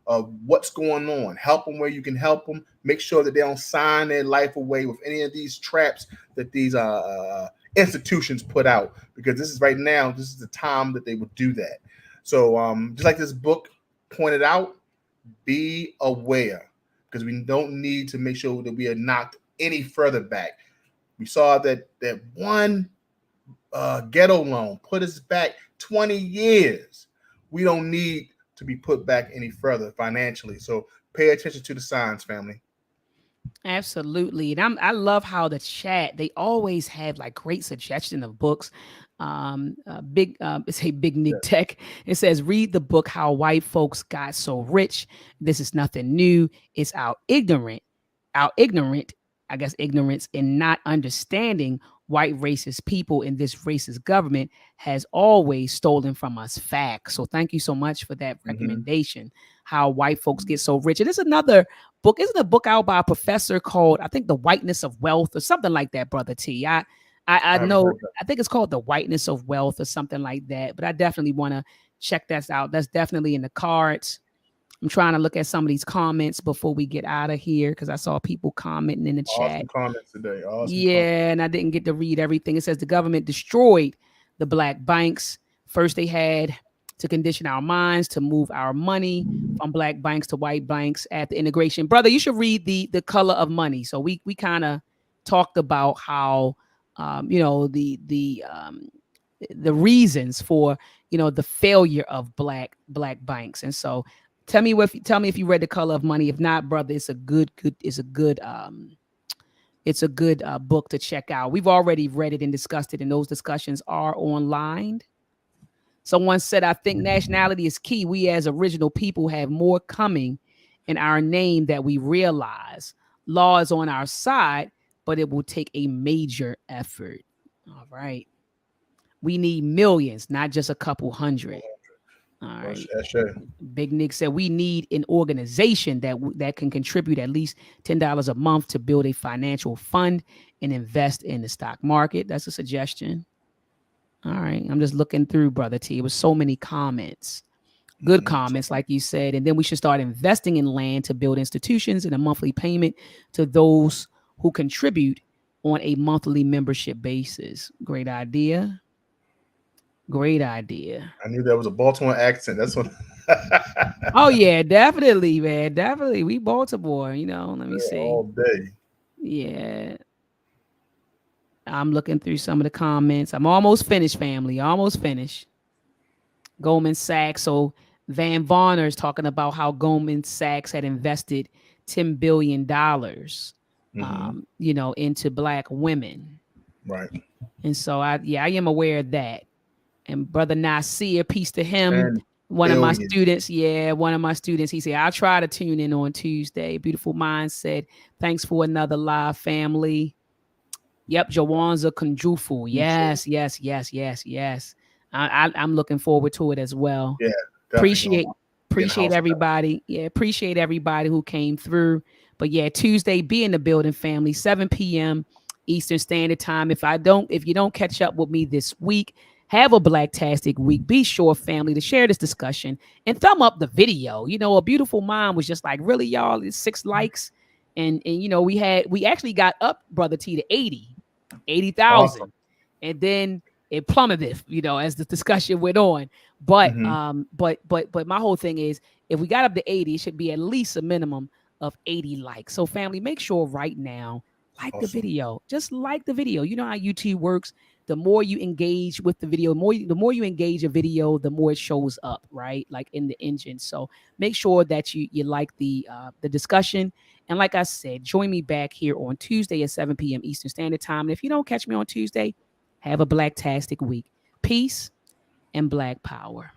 Speaker 2: of what's going on. Help them where you can help them. Make sure that they don't sign their life away with any of these traps that these institutions put out, because this is the time that they would do that. So just like this book pointed out, be aware, because we don't need to make sure that we are knocked any further back. We saw that one ghetto loan put us back 20 years. We don't need to be put back any further financially. So pay attention to the signs, family.
Speaker 1: Absolutely. And I love how the chat, they always have like great suggestion of books. It's a Big Nick Tech. It says, read the book How White Folks Got So Rich. This is nothing new. It's our ignorance, I guess, ignorance in not understanding white racist people in this racist government has always stolen from us facts. So thank you so much for that recommendation. How White Folks Get So Rich. And there's another book. Isn't a book out by a professor called, I think, The Whiteness of Wealth or something like that, Brother T. I know, I think it's called The Whiteness of Wealth or something like that. But I definitely want to check that out. That's definitely in the cards. I'm trying to look at some of these comments before we get out of here, because I saw people commenting in the chat.
Speaker 2: Awesome comments today.
Speaker 1: And I didn't get to read everything. It says the government destroyed the black banks. First, they had to condition our minds to move our money from black banks to white banks at the integration. Brother, you should read the Color of Money. So we kind of talked about how the reasons for the failure of black banks. And so tell me if you read The Color of Money. If not, brother, it's a good book to check out. We've already read it and discussed it, and those discussions are online. Someone said, I think nationality is key. We as original people have more coming in our name that we realize. Law is on our side, but it will take a major effort. All right. We need millions, not just a couple hundred. All right. Big Nick said we need an organization that can contribute at least $10 a month to build a financial fund and invest in the stock market. That's a suggestion. All right. I'm just looking through, Brother T. It was so many comments. Good comments, like you said. And then we should start investing in land to build institutions and a monthly payment to those who contribute on a monthly membership basis. Great idea. Great idea.
Speaker 2: I knew that was a Baltimore accent. That's what.
Speaker 1: Oh yeah, definitely, man. Definitely. We Baltimore, let me see.
Speaker 2: All day.
Speaker 1: Yeah. I'm looking through some of the comments. I'm almost finished, family. Almost finished. Goldman Sachs. So Van Varner's talking about how Goldman Sachs had invested $10 billion into Black women.
Speaker 2: Right.
Speaker 1: And so I am aware of that. And Brother Nasir, peace to him.
Speaker 2: 10
Speaker 1: One of my
Speaker 2: billion.
Speaker 1: students, he said, I'll try to tune in on Tuesday. Beautiful Mind said, thanks for another live, family. Yep, Jawanza Kunjufu. Yes. I'm looking forward to it as well.
Speaker 2: Yeah,
Speaker 1: Appreciate
Speaker 2: house
Speaker 1: everybody. Yeah, appreciate everybody who came through. But yeah, Tuesday, be in the building, family, 7 p.m. Eastern Standard Time. If you don't catch up with me this week, have a Blacktastic week. Be sure, family, to share this discussion and thumb up the video. A beautiful mind was just like, really, y'all, it's 6 likes. And we actually got up, Brother T, to 80,000.
Speaker 2: Awesome.
Speaker 1: And then it plummeted, as the discussion went on. But but my whole thing is, if we got up to 80, it should be at least a minimum of 80 likes. So family, make sure right now, the video. Just like the video. You know how YouTube works. The more you engage with the video, the more you engage a video, the more it shows up, right? Like in the engine. So make sure that you like the discussion. And like I said, join me back here on Tuesday at 7 p.m. Eastern Standard Time. And if you don't catch me on Tuesday, have a Blacktastic week. Peace and Black power.